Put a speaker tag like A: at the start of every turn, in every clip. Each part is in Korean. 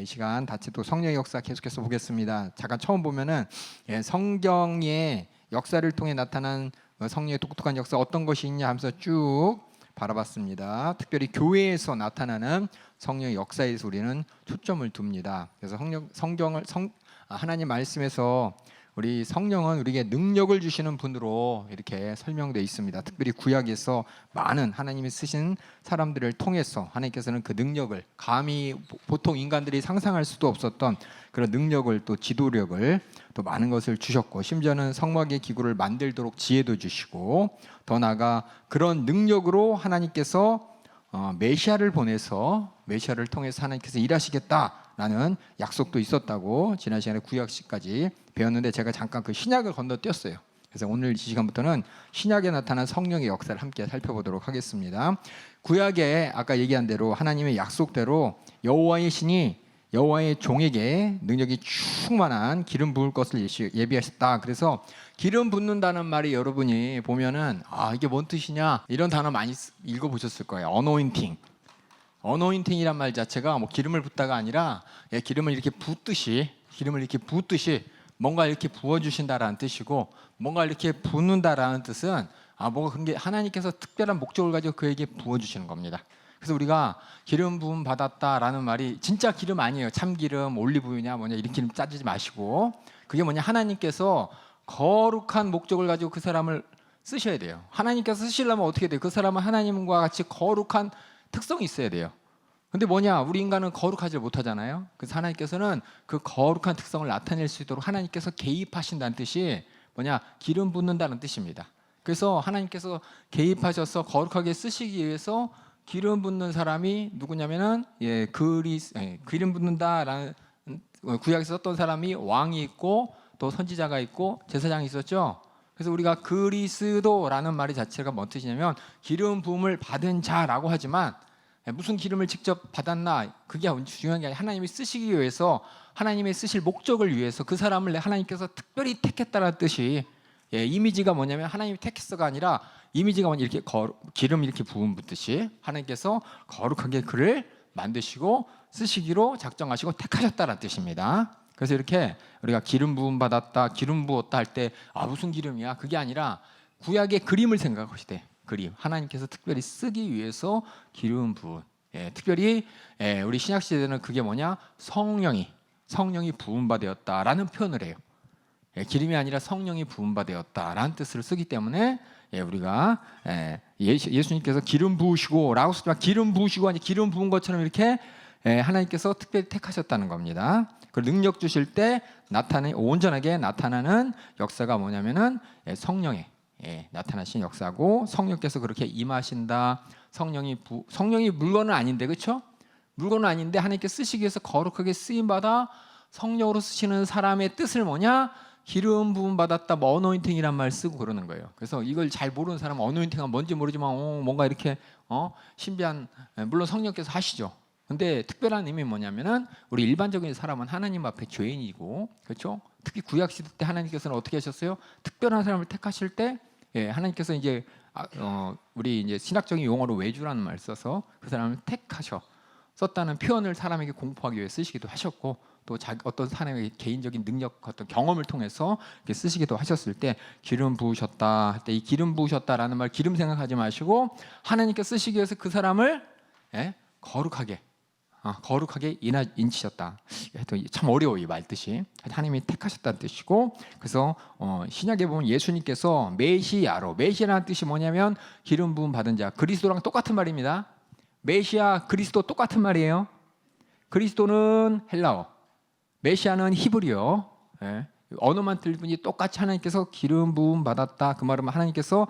A: 이 시간 같이 또 성령의 역사 계속해서 보겠습니다. 잠깐 처음 보면은 성경의 역사를 통해 나타난 성령의 독특한 역사 어떤 것이 있냐 하면서 쭉 바라봤습니다. 특별히 교회에서 나타나는 성령의 역사에서 우리는 초점을 둡니다. 그래서 하나님 말씀에서 우리 성령은 우리에게 능력을 주시는 분으로 이렇게 설명되어 있습니다. 특별히 구약에서 많은 하나님이 쓰신 사람들을 통해서 하나님께서는 그 능력을 감히 보통 인간들이 상상할 수도 없었던 그런 능력을 또 지도력을 또 많은 것을 주셨고, 심지어는 성막의 기구를 만들도록 지혜도 주시고, 더 나아가 그런 능력으로 하나님께서 메시아를 보내서 메시아를 통해서 하나님께서 일하시겠다라는 약속도 있었다고 지난 시간에 구약시까지 배웠는데, 제가 잠깐 그 신약을 건너뛰었어요. 그래서 오늘 이 시간부터는 신약에 나타난 성령의 역사를 함께 살펴보도록 하겠습니다. 구약에 아까 얘기한 대로 하나님의 약속대로 여호와의 신이 여호와의 종에게 능력이 충만한 기름 부을 것을 예비하셨다. 그래서 기름 붓는다는 말이 여러분이 보면은 이게 뭔 뜻이냐 이런 단어 많이 읽어보셨을 거예요. 어노인팅. 어노인팅이란 말 자체가 뭐 기름을 붓다가 아니라 기름을 이렇게 붓듯이 뭔가 이렇게 부어주신다라는 뜻이고, 뭔가 이렇게 붓는다라는 뜻은 뭔가 그런 게 하나님께서 특별한 목적을 가지고 그에게 부어주시는 겁니다. 그래서 우리가 기름 부음 받았다라는 말이 진짜 기름 아니에요. 참기름, 올리브유냐 뭐냐 이렇게 기름 짜지 마시고, 그게 뭐냐, 하나님께서 거룩한 목적을 가지고 그 사람을 쓰셔야 돼요. 하나님께서 쓰시려면 어떻게 돼요? 그 사람은 하나님과 같이 거룩한 특성이 있어야 돼요. 근데 뭐냐, 우리 인간은 거룩하지 못하잖아요. 그래서 하나님께서는 그 거룩한 특성을 나타낼 수 있도록 하나님께서 개입하신다는 뜻이 뭐냐, 기름 붓는다는 뜻입니다. 그래서 하나님께서 개입하셔서 거룩하게 쓰시기 위해서 기름 붓는 사람이 누구냐면은 기름 붓는다라는 구약에서 썼던 사람이 왕이 있고 또 선지자가 있고 제사장이 있었죠. 그래서 우리가 그리스도라는 말이 자체가 뭔 뜻이냐면 기름 부음을 받은 자라고 하지만, 무슨 기름을 직접 받았나 그게 중요한 게 아니라 하나님이 쓰시기 위해서, 하나님이 쓰실 목적을 위해서 그 사람을 하나님께서 특별히 택했다는 뜻이, 이미지가 뭐냐면 하나님이 택했어가 아니라 이미지가 뭐냐, 이렇게 기름 이렇게 부음 붓듯이 하나님께서 거룩하게 그를 만드시고 쓰시기로 작정하시고 택하셨다는 뜻입니다. 그래서 이렇게 우리가 기름 부음 받았다, 기름 부었다 할 때 무슨 기름이야? 그게 아니라 구약의 그림을 생각하시되 돼. 그림, 하나님께서 특별히 쓰기 위해서 기름 부은, 특별히 우리 신약 시대는 그게 뭐냐, 성령이 부음받았다라는 표현을 해요. 기름이 아니라 성령이 부음받았다라는 뜻을 쓰기 때문에 우리가 예수님께서 기름 부으시고라고 쓰지만 기름 부으시고 아니 기름 부은 것처럼 이렇게 하나님께서 특별히 택하셨다는 겁니다. 그 능력 주실 때 온전하게 나타나는 역사가 뭐냐면은 성령의 나타나신 역사고, 성령께서 그렇게 임하신다. 성령이 물건은 아닌데, 그렇죠? 물건은 아닌데 하나님께 쓰시기 위해서 거룩하게 쓰임 받아 성령으로 쓰시는 사람의 뜻을 뭐냐, 기름 부음 받았다, 뭐 어노인팅이란 말 쓰고 그러는 거예요. 그래서 이걸 잘 모르는 사람은 어노인팅은 뭔지 모르지만 뭔가 이렇게 신비한, 물론 성령께서 하시죠. 근데 특별한 의미 뭐냐면은 우리 일반적인 사람은 하나님 앞에 죄인이고, 그렇죠? 특히 구약 시대 때 하나님께서는 어떻게 하셨어요? 특별한 사람을 택하실 때 하나님께서 이제 우리 이제 신학적인 용어로 외주라는 말 써서 그 사람을 썼다는 표현을 사람에게 공포하기 위해 쓰시기도 하셨고, 또 어떤 사람의 개인적인 능력, 어떤 경험을 통해서 이렇게 쓰시기도 하셨을 때 기름 부으셨다 할 때 이 기름 부으셨다라는 말, 기름 생각하지 마시고 하나님께 쓰시기 위해서 그 사람을 거룩하게 인치셨다. 참 어려워 이 말 뜻이. 하나님이 택하셨다는 뜻이고, 그래서 신약에 보면 예수님께서 메시아라는 뜻이 뭐냐면 기름 부음 받은 자, 그리스도랑 똑같은 말입니다. 메시아, 그리스도 똑같은 말이에요. 그리스도는 헬라어, 메시아는 히브리어. 언어만 틀리더니 똑같이 하나님께서 기름 부음 받았다. 그 말은 하나님께서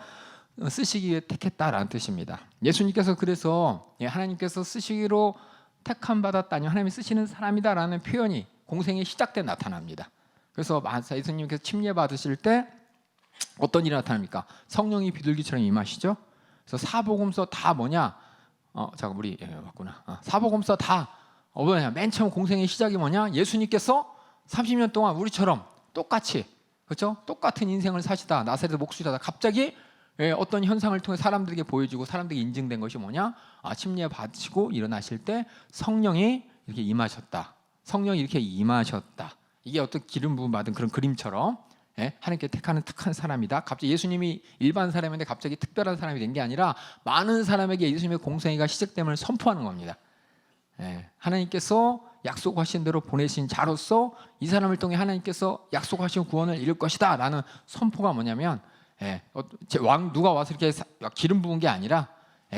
A: 쓰시기 위해 택했다라는 뜻입니다. 예수님께서 그래서 하나님께서 쓰시기로 택함 받았다, 아니면 하나님이 쓰시는 사람이다라는 표현이 공생의 시작 때 나타납니다. 그래서 예수님께서 침례 받으실 때 어떤 일이 나타납니까? 성령이 비둘기처럼 임하시죠. 그래서 사복음서 다 뭐냐? 잠깐 우리 맞구나. 사복음서 다 뭐냐? 맨 처음 공생의 시작이 뭐냐? 예수님께서 30년 동안 우리처럼 똑같이, 그렇죠? 똑같은 인생을 사시다, 나사렛에서 목수시다 갑자기 어떤 현상을 통해 사람들에게 보여주고 사람들에게 인증된 것이 뭐냐? 침례 받으시고 일어나실 때 성령이 이렇게 임하셨다. 성령이 이렇게 임하셨다. 이게 어떤 기름 부음 받은 그런 그림처럼 하나님께 택하는 특한 사람이다. 갑자기 예수님이 일반 사람인데 갑자기 특별한 사람이 된 게 아니라 많은 사람에게 예수님의 공생애가 시작됨을 선포하는 겁니다. 하나님께서 약속하신 대로 보내신 자로서 이 사람을 통해 하나님께서 약속하신 구원을 이룰 것이다 라는 선포가 뭐냐면 왕 누가 와서 이렇게 기름 부은 게 아니라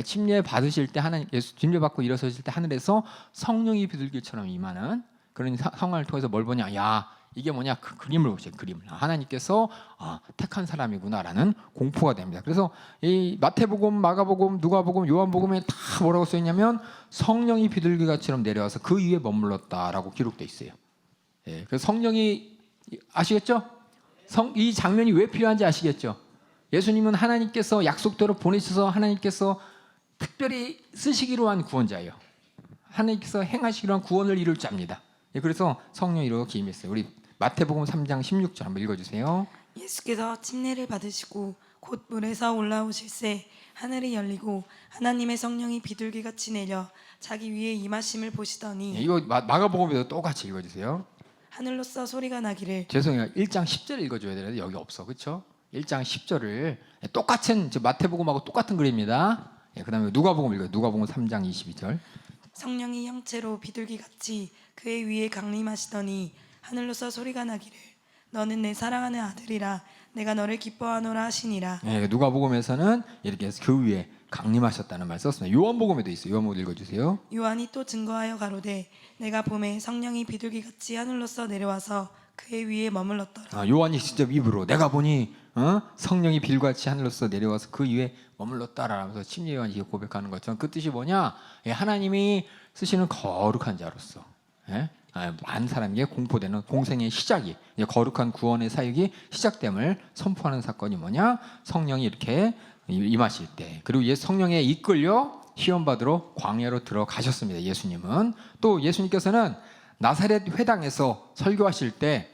A: 침례 받으실 때 하나님 예수 침례 받고 일어서실 때 하늘에서 성령이 비둘기처럼 임하는 그런 상황을 통해서 뭘 보냐, 야 이게 뭐냐, 그 그림을 보세요. 그림을 하나님께서 택한 사람이구나라는 공포가 됩니다. 그래서 이 마태복음, 마가복음, 누가복음, 요한복음에 다 뭐라고 써 있냐면 성령이 비둘기같이처럼 내려와서 그 위에 머물렀다라고 기록돼 있어요. 그래서 성령이 아시겠죠? 이 장면이 왜 필요한지 아시겠죠? 예수님은 하나님께서 약속대로 보내셔서 하나님께서 특별히 쓰시기로 한 구원자예요. 하나님께서 행하시기로 한 구원을 이룰 자입니다. 그래서 성령이 이렇게 임했어요. 우리 마태복음 3장 16절 한번 읽어주세요.
B: 예수께서 침례를 받으시고 곧 물에서 올라오실새 하늘이 열리고 하나님의 성령이 비둘기같이 내려 자기 위에 임하심을 보시더니
A: 이거 마가복음에도 똑같이 읽어주세요.
B: 하늘로서 소리가 나기를.
A: 죄송해요. 1장 10절 읽어줘야 되는데 여기 없어. 그렇죠? 1장 10절을 똑같은 마태복음하고 똑같은 글입니다. 그 다음에 누가복음 읽어요. 누가복음 3장 22절.
B: 성령이 형체로 비둘기같이 그의 위에 강림하시더니 하늘로서 소리가 나기를 너는 내 사랑하는 아들이라 내가 너를 기뻐하노라 하시니라.
A: 누가복음에서는 이렇게 해서 그 위에 강림하셨다는 말 썼습니다. 요한복음에도 있어요. 요한복음 읽어주세요.
B: 요한이 또 증거하여 가로되 내가 봄에 성령이 비둘기같이 하늘로서 내려와서 그의 위에 머물렀더라.
A: 요한이 직접 입으로 내가 보니 성령이 빌같이 하늘로서 내려와서 그 위에 머물렀다라면서 침례 요한이 고백하는 것처럼 그 뜻이 뭐냐? 하나님이 쓰시는 거룩한 자로서 많은 사람에게 공포되는 공생의 시작이, 거룩한 구원의 사역이 시작됨을 선포하는 사건이 뭐냐? 성령이 이렇게 임하실 때, 그리고 성령에 이끌려 시험 받으러 광야로 들어가셨습니다. 예수님은 또 예수님께서는 나사렛 회당에서 설교하실 때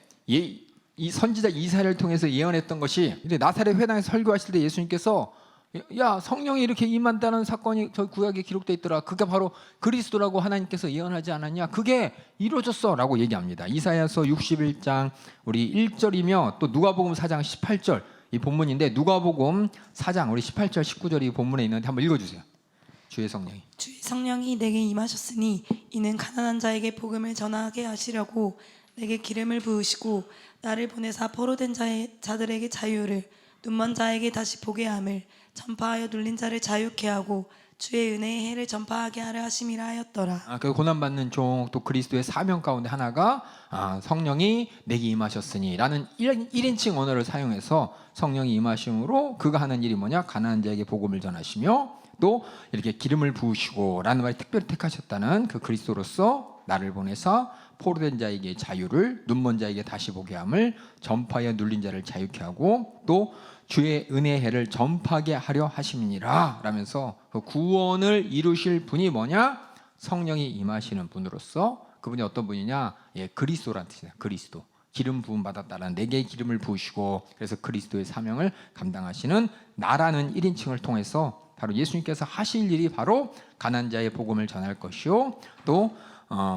A: 이 선지자 이사야를 통해서 예언했던 것이, 나사렛 회당에서 설교하실 때 예수님께서 야 성령이 이렇게 임한다는 사건이 저 구약에 기록되어 있더라. 그게 바로 그리스도라고 하나님께서 예언하지 않았냐? 그게 이루어졌어 라고 얘기합니다. 이사야서 61장 우리 1절이며 또 누가복음 4장 18절 이 본문인데, 누가복음 4장 우리 18절 19절이 본문에 있는데 한번 읽어주세요. 주의 성령이
B: 내게 임하셨으니 이는 가난한 자에게 복음을 전하게 하시려고 내게 기름을 부으시고 나를 보내사 포로된 자들에게 자유를, 눈먼 자에게 다시 보게 함을, 전파하여 눌린 자를 자유케 하고 주의 은혜의 해를 전파하게 하려 하심이라 하였더라.
A: 그 고난받는 종, 또 그리스도의 사명 가운데 하나가 성령이 내게 임하셨으니 라는 1인칭 언어를 사용해서 성령이 임하심으로 그가 하는 일이 뭐냐? 가난한 자에게 복음을 전하시며 또 이렇게 기름을 부으시고 라는 말이 특별히 택하셨다는 그 그리스도로서 나를 보내서 포로된 자에게 자유를, 눈먼 자에게 다시 보게 함을, 전파하여 눌린 자를 자유케 하고 또 주의 은혜의 해를 전파하게 하려 하심이니라 라면서 그 구원을 이루실 분이 뭐냐? 성령이 임하시는 분으로서 그분이 어떤 분이냐? 그리스도라는 뜻이에요. 그리스도. 기름 부음 받았다라는 내게 기름을 부으시고 그래서 그리스도의 사명을 감당하시는 나라는 1인칭을 통해서 바로 예수님께서 하실 일이 바로 가난한 자의 복음을 전할 것이요, 또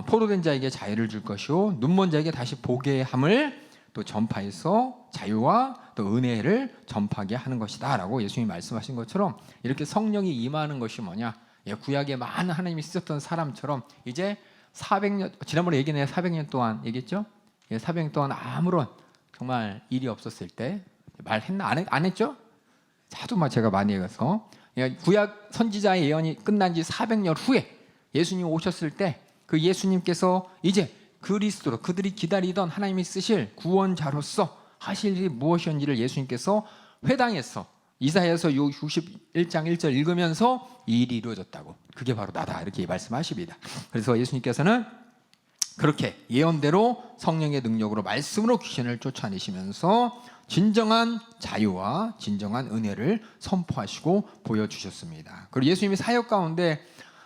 A: 포로된 자에게 자유를 줄 것이요, 눈먼 자에게 다시 보게 함을 또 전파해서 자유와 또 은혜를 전파하게 하는 것이다 라고 예수님이 말씀하신 것처럼 이렇게 성령이 임하는 것이 뭐냐? 구약에 많은 하나님이 쓰셨던 사람처럼 이제 400년, 지난번에 얘기했네요. 400년 동안 얘기했죠? 400년 동안 아무런 정말 일이 없었을 때 말했나? 안 했죠? 하도 제가 많이 해서 구약 선지자의 예언이 끝난 지 400년 후에 예수님 오셨을 때 그 예수님께서 이제 그리스도로 그들이 기다리던 하나님이 쓰실 구원자로서 하실 일이 무엇이었는지를 예수님께서 회당에서 이사야서 61장 1절 읽으면서 이 일이 이루어졌다고, 그게 바로 나다 이렇게 말씀하십니다. 그래서 예수님께서는 그렇게 예언대로 성령의 능력으로 말씀으로 귀신을 쫓아내시면서 진정한 자유와 진정한 은혜를 선포하시고 보여주셨습니다. 그리고 예수님이 사역 가운데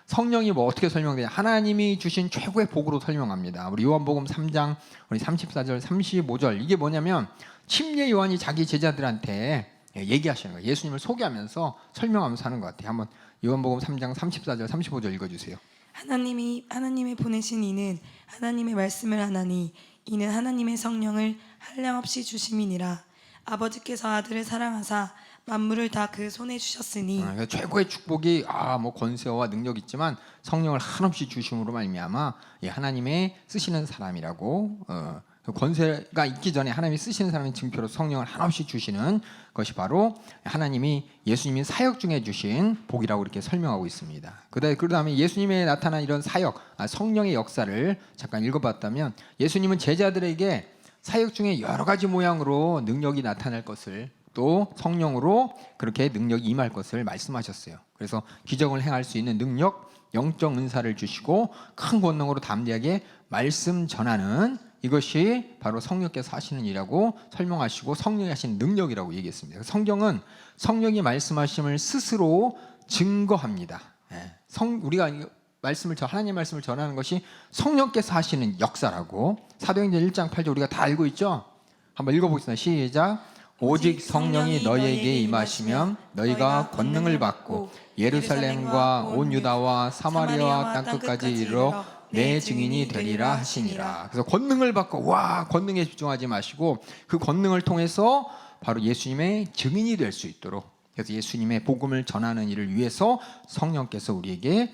A: 성령이 어떻게 설명되냐? 하나님이 주신 최고의 복으로 설명합니다. 우리 요한복음 3장 우리 34절 35절 이게 뭐냐면 침례 요한이 자기 제자들한테 얘기하시는 거예요. 예수님을 소개하면서 설명하면서 하는 것 같아요. 한번 요한복음 3장 34절 35절 읽어주세요.
B: 하나님의 보내신 이는 하나님의 말씀을 하나니 이는 하나님의 성령을 한량없이 주심이니라. 아버지께서 아들을 사랑하사 만물을 다 그 손에 주셨으니
A: 그러니까 최고의 축복이 뭐 권세와 능력 있지만 성령을 한없이 주심으로 말미암아 하나님의 쓰시는 사람이라고 그 권세가 있기 전에 하나님이 쓰시는 사람의 증표로 성령을 한없이 주시는 것이 바로 하나님이 예수님이 사역 중에 주신 복이라고 이렇게 설명하고 있습니다. 그다음에 예수님의 나타난 이런 사역, 성령의 역사를 잠깐 읽어봤다면 예수님은 제자들에게 사역 중에 여러 가지 모양으로 능력이 나타날 것을 또 성령으로 그렇게 능력이 임할 것을 말씀하셨어요. 그래서 기적을 행할 수 있는 능력, 영적 은사를 주시고 큰 권능으로 담대하게 말씀 전하는 이것이 바로 성령께서 하시는 일이라고 설명하시고 성령이 하시는 능력이라고 얘기했습니다. 성경은 성령이 말씀하심을 스스로 증거합니다. 우리가 하나님의 말씀을 전하는 것이 성령께서 하시는 역사라고 사도행전 1장 8절 우리가 다 알고 있죠? 한번 읽어보겠습니다. 시작. 오직 성령이 너희에게 임하시면 너희가 권능을 받고 예루살렘과 온 유다와 사마리아와 땅끝까지 이르러 내 증인이 되리라 하시니라. 그래서 권능을 받고 권능에 집중하지 마시고 그 권능을 통해서 바로 예수님의 증인이 될 수 있도록, 그래서 예수님의 복음을 전하는 일을 위해서 성령께서 우리에게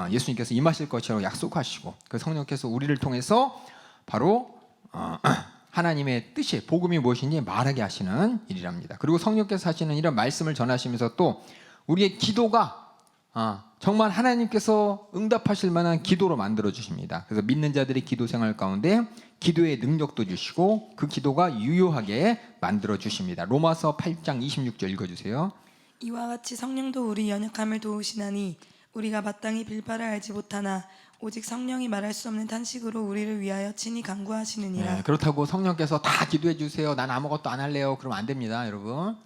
A: 예수님께서 임하실 것이라고 약속하시고 그 성령께서 우리를 통해서 바로 하나님의 뜻이 복음이 무엇인지 말하게 하시는 일이랍니다. 그리고 성령께서 하시는 이런 말씀을 전하시면서 또 우리의 기도가 정말 하나님께서 응답하실 만한 기도로 만들어 주십니다. 그래서 믿는 자들의 기도 생활 가운데 기도의 능력도 주시고 그 기도가 유효하게 만들어 주십니다. 로마서 8장 26절 읽어주세요.
B: 이와 같이 성령도 우리 연약함을 도우시나니 우리가 마땅히 빌바를 알지 못하나 오직 성령이 말할 수 없는 탄식으로 우리를 위하여 친히 간구하시느니라.
A: 그렇다고 성령께서 다 기도해 주세요, 난 아무것도 안 할래요, 그러면 안 됩니다, 여러분.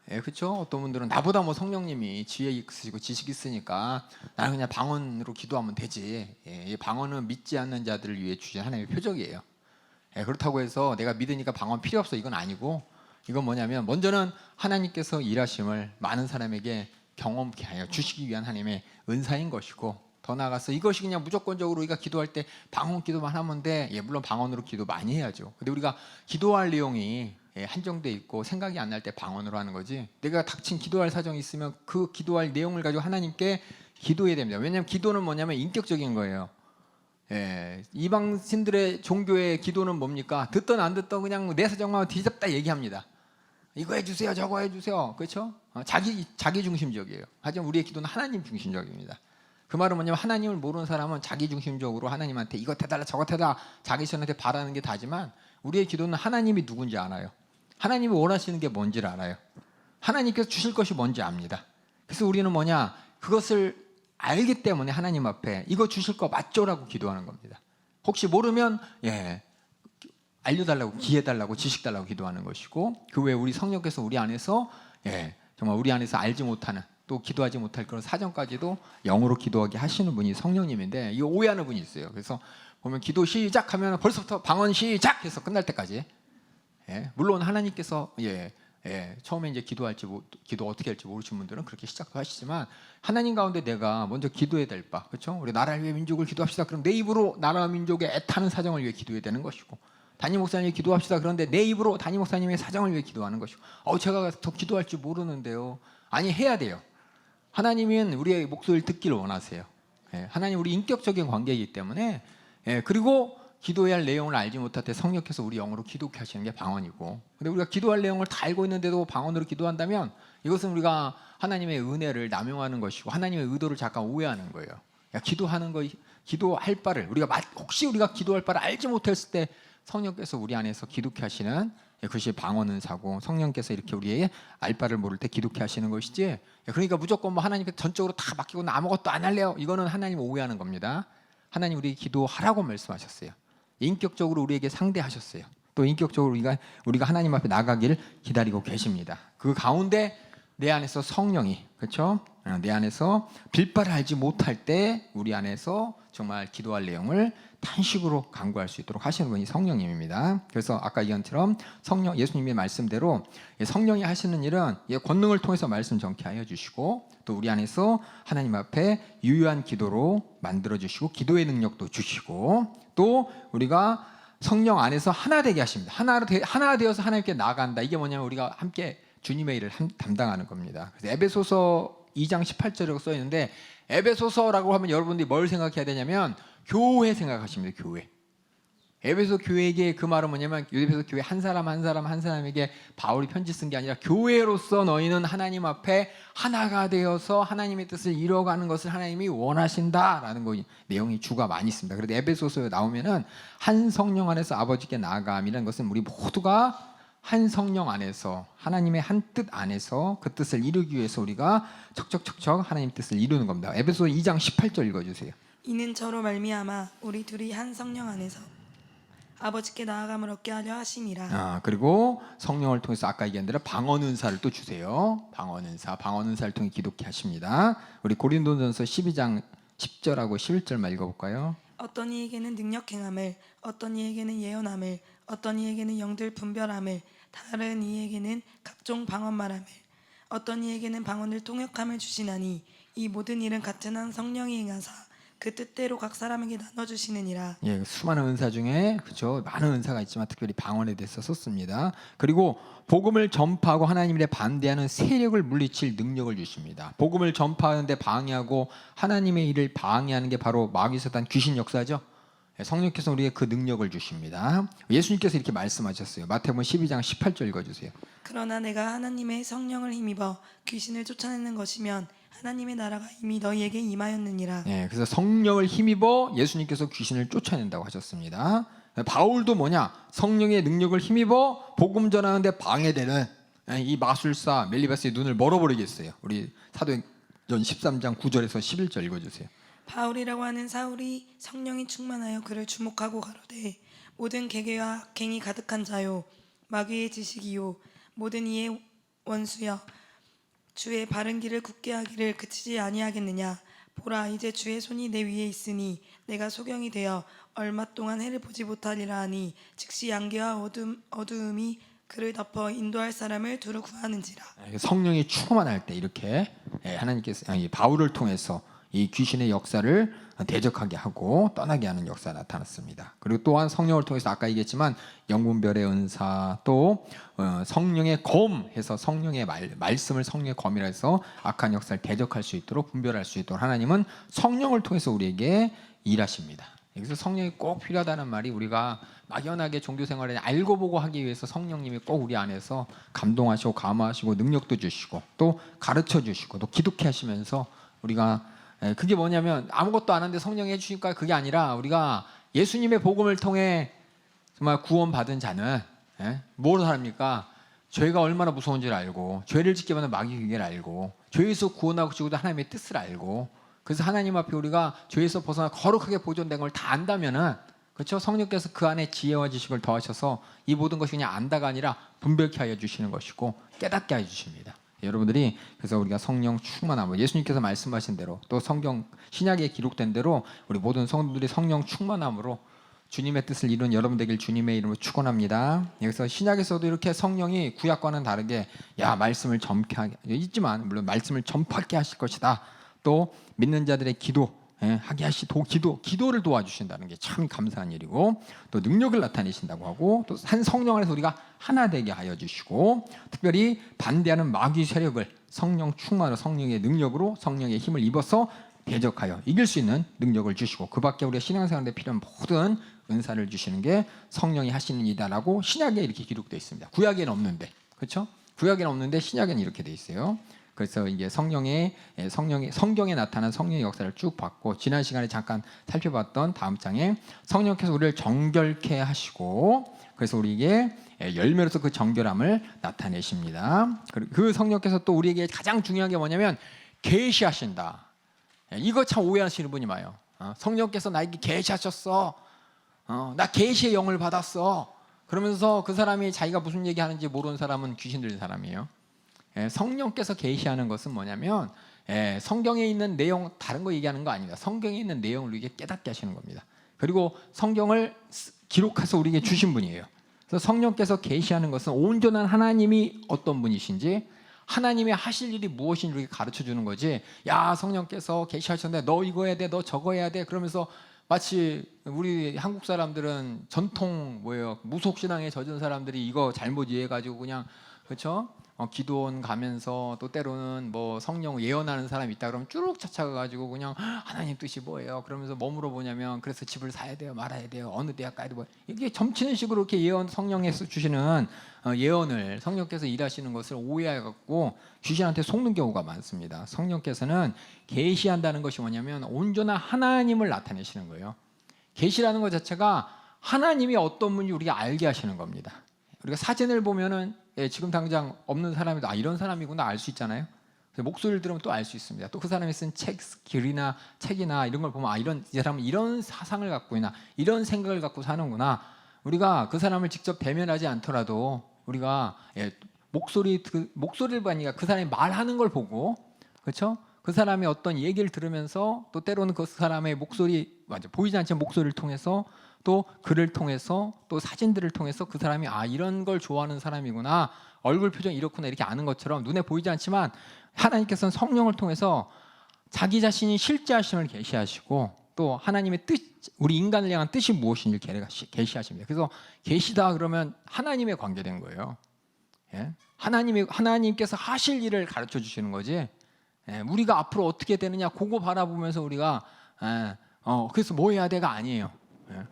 A: 그렇죠? 어떤 분들은 나보다 성령님이 지혜 있으시고 지식 있으니까 나는 그냥 방언으로 기도하면 되지. 이 방언은 믿지 않는 자들을 위해 주신 하나님의 표적이에요. 그렇다고 해서 내가 믿으니까 방언 필요 없어, 이건 아니고, 이건 뭐냐면 먼저는 하나님께서 일하심을 많은 사람에게 경험케 하여 주시기 위한 하나님의 은사인 것이고, 더 나아가서 이것이 그냥 무조건적으로 우리가 기도할 때 방언 기도만 하면 돼. 물론 방언으로 기도 많이 해야죠. 근데 우리가 기도할 내용이 한정돼 있고 생각이 안 날 때 방언으로 하는 거지, 내가 닥친 기도할 사정이 있으면 그 기도할 내용을 가지고 하나님께 기도해야 됩니다. 왜냐하면 기도는 뭐냐면 인격적인 거예요. 이방 신들의 종교의 기도는 뭡니까? 듣던 안 듣던 그냥 내 사정만 뒤잡다 얘기합니다. 이거 해주세요, 저거 해주세요, 그렇죠? 자기 중심적이에요. 하지만 우리의 기도는 하나님 중심적입니다. 그 말은 뭐냐면 하나님을 모르는 사람은 자기 중심적으로 하나님한테 이것 해달라 저것 해달라 자기 손한테 바라는 게 다지만, 우리의 기도는 하나님이 누군지 알아요. 하나님이 원하시는 게 뭔지를 알아요. 하나님께서 주실 것이 뭔지 압니다. 그래서 우리는 그것을 알기 때문에 하나님 앞에 이거 주실 거 맞죠라고 기도하는 겁니다. 혹시 모르면 알려달라고, 기회 달라고, 지식 달라고 기도하는 것이고, 그 외에 우리 성령께서 우리 안에서 정말 우리 안에서 알지 못하는, 또 기도하지 못할 그런 사정까지도 영으로 기도하게 하시는 분이 성령님인데, 이 오해하는 분이 있어요. 그래서 보면 기도 시작하면 벌써부터 방언 시작해서 끝날 때까지, 물론 하나님께서 처음에 이제 기도 어떻게 할지 모르시는 분들은 그렇게 시작도 하시지만, 하나님 가운데 내가 먼저 기도해야 될 바, 그렇죠? 우리 나라를 위해 민족을 기도합시다. 그럼 내 입으로 나라와 민족의 애타는 사정을 위해 기도해야 되는 것이고, 담임 목사님 기도합시다. 그런데 내 입으로 담임 목사님의 사정을 위해 기도하는 것이고, 제가 더 기도할 줄 모르는데요. 아니, 해야 돼요. 하나님은 우리의 목소리를 듣기를 원하세요. 하나님 우리 인격적인 관계이기 때문에, 그리고 기도해야 할 내용을 알지 못할 때 성령께서 우리 영으로 기도케 하시는 게 방언이고, 근데 우리가 기도할 내용을 다 알고 있는데도 방언으로 기도한다면 이것은 우리가 하나님의 은혜를 남용하는 것이고 하나님의 의도를 잠깐 오해하는 거예요. 기도할 바를 혹시 우리가 기도할 바를 알지 못했을 때 성령께서 우리 안에서 기도케 하시는 그것이 방언 은사고, 성령께서 이렇게 우리의 알 바를 모를 때 기도케 하시는 것이지, 그러니까 무조건 하나님께 전적으로 다 맡기고 나 아무것도 안 할래요, 이거는 하나님 오해하는 겁니다. 하나님 우리 기도하라고 말씀하셨어요. 인격적으로 우리에게 상대하셨어요. 또 인격적으로 우리가 하나님 앞에 나가기를 기다리고 계십니다. 그 가운데 내 안에서 성령이, 그렇죠? 내 안에서 빌바를 알지 못할 때 우리 안에서 정말 기도할 내용을 탄식으로 간구할 수 있도록 하시는 분이 성령님입니다. 그래서 아까 얘기한 성령, 예수님의 말씀대로 성령이 하시는 일은 권능을 통해서 말씀 전케하여 주시고 또 우리 안에서 하나님 앞에 유효한 기도로 만들어 주시고 기도의 능력도 주시고 또 우리가 성령 안에서 하나 되게 하십니다. 하나 되어서 하나님께 나아간다. 이게 뭐냐면 우리가 함께 주님의 일을 담당하는 겁니다. 그래서 에베소서 2장 18절이라고 써 있는데 에베소서라고 하면 여러분들이 뭘 생각해야 되냐면 교회 생각하십니다. 교회. 에베소 교회에게 그 말은 뭐냐면 에베소 교회 한 사람에게 바울이 편지 쓴 게 아니라 교회로서 너희는 하나님 앞에 하나가 되어서 하나님의 뜻을 이뤄가는 것을 하나님이 원하신다라는 거 내용이 주가 많이 있습니다. 그런데 에베소서에 나오면은 한 성령 안에서 아버지께 나아감이라는 것은 우리 모두가 한 성령 안에서 하나님의 한 뜻 안에서 그 뜻을 이루기 위해서 우리가 척척척척 하나님 뜻을 이루는 겁니다. 에베소 2장 18절 읽어주세요.
B: 이는 저로 말미암아 우리 둘이 한 성령 안에서 아버지께 나아감을 얻게 하려 하심이라.
A: 그리고 성령을 통해서 아까 얘기한 대로 방언 은사를 또 주세요. 방언 은사를 통해 기독케 하십니다. 우리 고린도전서 12장 10절하고 11절만 읽어볼까요?
B: 어떤 이에게는 능력 행함을, 어떤 이에게는 예언함을, 어떤 이에게는 영들 분별함을, 다른 이에게는 각종 방언 말함을, 어떤 이에게는 방언을 통역함을 주시나니 이 모든 일은 같은 한 성령이 행하사 그 뜻대로 각 사람에게 나눠 주시느니라.
A: 예, 수많은 은사 중에 그렇죠. 많은 은사가 있지만 특별히 방언에 대해서 썼습니다. 그리고 복음을 전파하고 하나님 일에 반대하는 세력을 물리칠 능력을 주십니다. 복음을 전파하는데 방해하고 하나님의 일을 방해하는 게 바로 마귀 사단 귀신 역사죠. 성령께서 우리에게 그 능력을 주십니다. 예수님께서 이렇게 말씀하셨어요. 마태복음 12장 18절 읽어주세요.
B: 그러나 내가 하나님의 성령을 힘입어 귀신을 쫓아내는 것이면 하나님의 나라가 이미 너희에게 임하였느니라.
A: 네, 그래서 성령을 힘입어 예수님께서 귀신을 쫓아낸다고 하셨습니다. 바울도 뭐냐? 성령의 능력을 힘입어 복음 전하는데 방해되는 이 마술사 멜리바스의 눈을 멀어버리겠어요. 우리 사도행전 13장 9절에서 11절 읽어주세요.
B: 바울이라고 하는 사울이 성령이 충만하여 그를 주목하고 가로되 모든 계계와 악행이 가득한 자요 마귀의 지식이요 모든 이의 원수여 주의 바른 길을 굳게 하기를 그치지 아니하겠느냐. 보라 이제 주의 손이 내 위에 있으니 내가 소경이 되어 얼마 동안 해를 보지 못하리라 하니 즉시 양계와 어두움이 그를 덮어 인도할 사람을 두루 구하는지라.
A: 성령이 충만할 때 이렇게 하나님께서 바울을 통해서 이 귀신의 역사를 대적하게 하고 떠나게 하는 역사가 나타났습니다. 그리고 또한 성령을 통해서 아까 얘기했지만 영분별의 은사 또 성령의 검 해서 성령의 말씀을 성령의 검이라 해서 악한 역사를 대적할 수 있도록 분별할 수 있도록 하나님은 성령을 통해서 우리에게 일하십니다. 여기서 성령이 꼭 필요하다는 말이 우리가 막연하게 종교 생활을 알고 보고 하기 위해서 성령님이 꼭 우리 안에서 감동하시고 감화하시고 능력도 주시고 또 가르쳐 주시고 또 기독케 하시면서 우리가 그게 뭐냐면 아무것도 안 하는데 성령이 해주시니까 그게 아니라 우리가 예수님의 복음을 통해 정말 구원받은 자는 뭘 합니까? 죄가 얼마나 무서운지를 알고 죄를 짓게 만든 마귀의 기계를 알고 죄에서 구원하고 지고도 하나님의 뜻을 알고 그래서 하나님 앞에 우리가 죄에서 벗어나 거룩하게 보존된 걸 다 안다면은 그렇죠? 성령께서 그 안에 지혜와 지식을 더하셔서 이 모든 것이 그냥 안다가 아니라 분별케 하여 주시는 것이고 깨닫게 하여 주십니다. 여러분들이 그래서 우리가 성령 충만함, 예수님께서 말씀하신 대로 또 성경 신약에 기록된 대로 우리 모든 성도들이 성령 충만함으로 주님의 뜻을 이룬 여러분 되길 주님의 이름으로 축원합니다. 여기서 신약에서도 이렇게 성령이 구약과는 다르게 말씀을 전파하게 있지만 물론 말씀을 전파하게 하실 것이다. 또 믿는 자들의 하게 하시고 기도를 도와주신다는 게 참 감사한 일이고 또 능력을 나타내신다고 하고 또 한 성령 안에서 우리가 하나 되게 하여 주시고 특별히 반대하는 마귀 세력을 성령 충만으로 성령의 능력으로 성령의 힘을 입어서 대적하여 이길 수 있는 능력을 주시고 그 밖에 우리가 신앙생활에 필요한 모든 은사를 주시는 게 성령이 하시는 일이다라고 신약에 이렇게 기록되어 있습니다. 구약에는 없는데 그렇죠? 구약에는 없는데 신약에는 이렇게 되어 있어요. 그래서 이게 성경에 나타난 성령의 역사를 쭉 봤고 지난 시간에 잠깐 살펴봤던 다음 장에 성령께서 우리를 정결케 하시고 그래서 우리에게 열매로서 그 정결함을 나타내십니다. 그 성령께서 또 우리에게 가장 중요한 게 뭐냐면 계시하신다. 이거 참 오해하시는 분이 많아요. 성령께서 나에게 계시하셨어. 나 계시의 영을 받았어. 그러면서 그 사람이 자기가 무슨 얘기하는지 모르는 사람은 귀신 들린 사람이에요. 성령께서 계시하는 것은 뭐냐면 성경에 있는 내용 다른 거 얘기하는 거 아닙니다. 성경에 있는 내용을 우리에게 깨닫게 하시는 겁니다. 그리고 성경을 기록해서 우리에게 주신 분이에요. 그래서 성령께서 계시하는 것은 온전한 하나님이 어떤 분이신지, 하나님이 하실 일이 무엇인지 우리에게 가르쳐 주는 거지. 야, 성령께서 계시하셨는데 너 이거 해야 돼, 너 저거 해야 돼. 그러면서 마치 우리 한국 사람들은 전통 뭐예요? 무속 신앙에 젖은 사람들이 이거 잘못 이해해가지고 그냥, 그렇죠? 기도원 가면서 또 때로는 뭐 성령 예언하는 사람이 있다 그러면 쭉 찾아가가지고 그냥 하나님 뜻이 뭐예요? 그러면서 뭐 물어보냐면 그래서 집을 사야 돼요, 말아야 돼요, 어느 대학 가야 돼요. 이게 점치는 식으로 이렇게 예언, 성령에서 주시는 예언을, 성령께서 일하시는 것을 오해해갖고 귀신한테 속는 경우가 많습니다. 성령께서는 계시한다는 것이 뭐냐면 온전한 하나님을 나타내시는 거예요. 계시라는 것 자체가 하나님이 어떤 분인지 우리가 알게 하시는 겁니다. 우리가 사진을 보면은 지금 당장 없는 사람이도 이런 사람이구나 알 수 있잖아요. 목소리를 들으면 또 알 수 있습니다. 또 그 사람이 쓴 글이나 책이나 이런 걸 보면 이런 이 사람은 이런 사상을 갖고 있나, 이런 생각을 갖고 사는구나. 우리가 그 사람을 직접 대면하지 않더라도 우리가 목소리를 보니까 그 사람이 말하는 걸 보고, 그렇죠? 그 사람의 어떤 얘기를 들으면서 또 때로는 그 사람의 목소리, 보이지 않지만 목소리를 통해서 또 글을 통해서 또 사진들을 통해서 그 사람이 이런 걸 좋아하는 사람이구나, 얼굴 표정이 이렇구나, 이렇게 아는 것처럼 눈에 보이지 않지만 하나님께서는 성령을 통해서 자기 자신이 실제하심을 계시하시고 또 하나님의 뜻, 우리 인간을 향한 뜻이 무엇인지 계시하십니다. 그래서 계시다 그러면 하나님에 관계된 거예요. 예? 하나님께서 하실 일을 가르쳐 주시는 거지. 예? 우리가 앞으로 어떻게 되느냐 그거 바라보면서 우리가 그래서 뭐 해야 돼가 아니에요.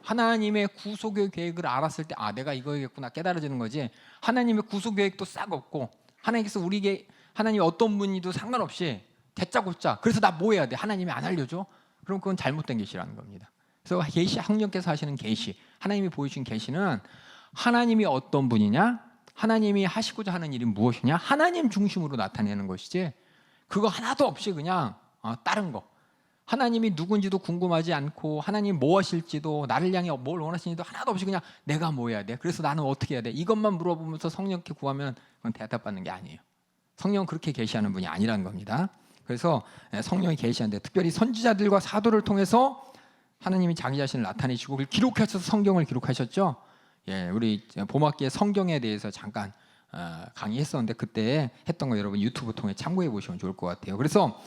A: 하나님의 구속의 계획을 알았을 때 내가 이거겠구나 깨달아지는 거지. 하나님의 구속 계획도 싹 없고 하나님께서 우리에게 하나님이 어떤 분이도 상관없이 대짜고짜 그래서 나 뭐 해야 돼? 하나님이 안 알려줘? 그럼 그건 잘못된 계시라는 겁니다. 그래서 계시, 성령께서 하시는 계시, 하나님이 보여주신 계시는 하나님이 어떤 분이냐, 하나님이 하시고자 하는 일이 무엇이냐, 하나님 중심으로 나타내는 것이지 그거 하나도 없이 그냥 다른 거, 하나님이 누군지도 궁금하지 않고 하나님 뭐 하실지도 나를 향해 뭘 원하시는지도 하나도 없이 그냥 내가 뭐 해야 돼? 그래서 나는 어떻게 해야 돼? 이것만 물어보면서 성령께 구하면 그건 대답받는 게 아니에요. 성령은 그렇게 계시하는 분이 아니라는 겁니다. 그래서 성령이 계시하는데 특별히 선지자들과 사도를 통해서 하나님이 자기 자신을 나타내시고 그걸 기록하셔서 성경을 기록하셨죠. 우리 봄학기에 성경에 대해서 잠깐 강의했었는데 그때 했던 거 여러분 유튜브 통해 참고해 보시면 좋을 것 같아요. 그래서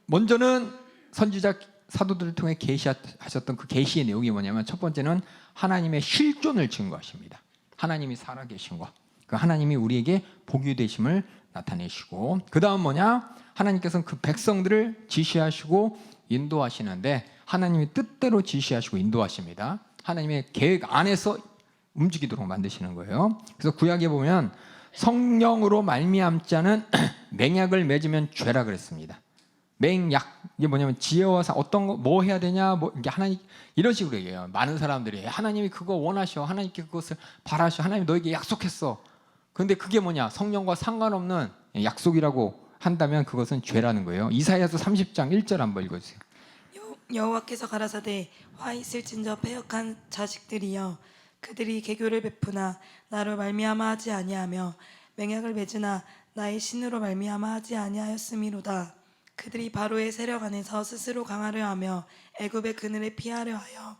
A: 먼저는 선지자 사도들을 통해 계시하셨던 그 계시의 내용이 뭐냐면 첫 번째는 하나님의 실존을 증거하십니다. 하나님이 살아계신 것, 그 하나님이 우리에게 복이 되심을 나타내시고, 그 다음 뭐냐? 하나님께서는 그 백성들을 지시하시고 인도하시는데 하나님이 뜻대로 지시하시고 인도하십니다. 하나님의 계획 안에서 움직이도록 만드시는 거예요. 그래서 구약에 보면 성령으로 말미암지 않은 맹약을 맺으면 죄라 그랬습니다. 맹약, 이게 뭐냐면 지혜와 어떤 거 뭐 해야 되냐, 뭐 이게 하나님 이런 식으로 얘기해요. 많은 사람들이 하나님이 그거 원하셔, 하나님께 그것을 바라셔, 하나님 너에게 약속했어. 그런데 그게 뭐냐, 성령과 상관없는 약속이라고 한다면 그것은 죄라는 거예요. 이사야서 30장 1절 한번 읽어주세요.
B: 여호와께서 가라사대 화 있을진저 패역한 자식들이여, 그들이 개교를 베푸나 나로 말미암아 하지 아니하며 맹약을 맺으나 나의 신으로 말미암아 하지 아니하였음이로다. 그들이 바로의 세력 안에서 스스로 강하려 하며 애굽의 그늘에 피하려 하여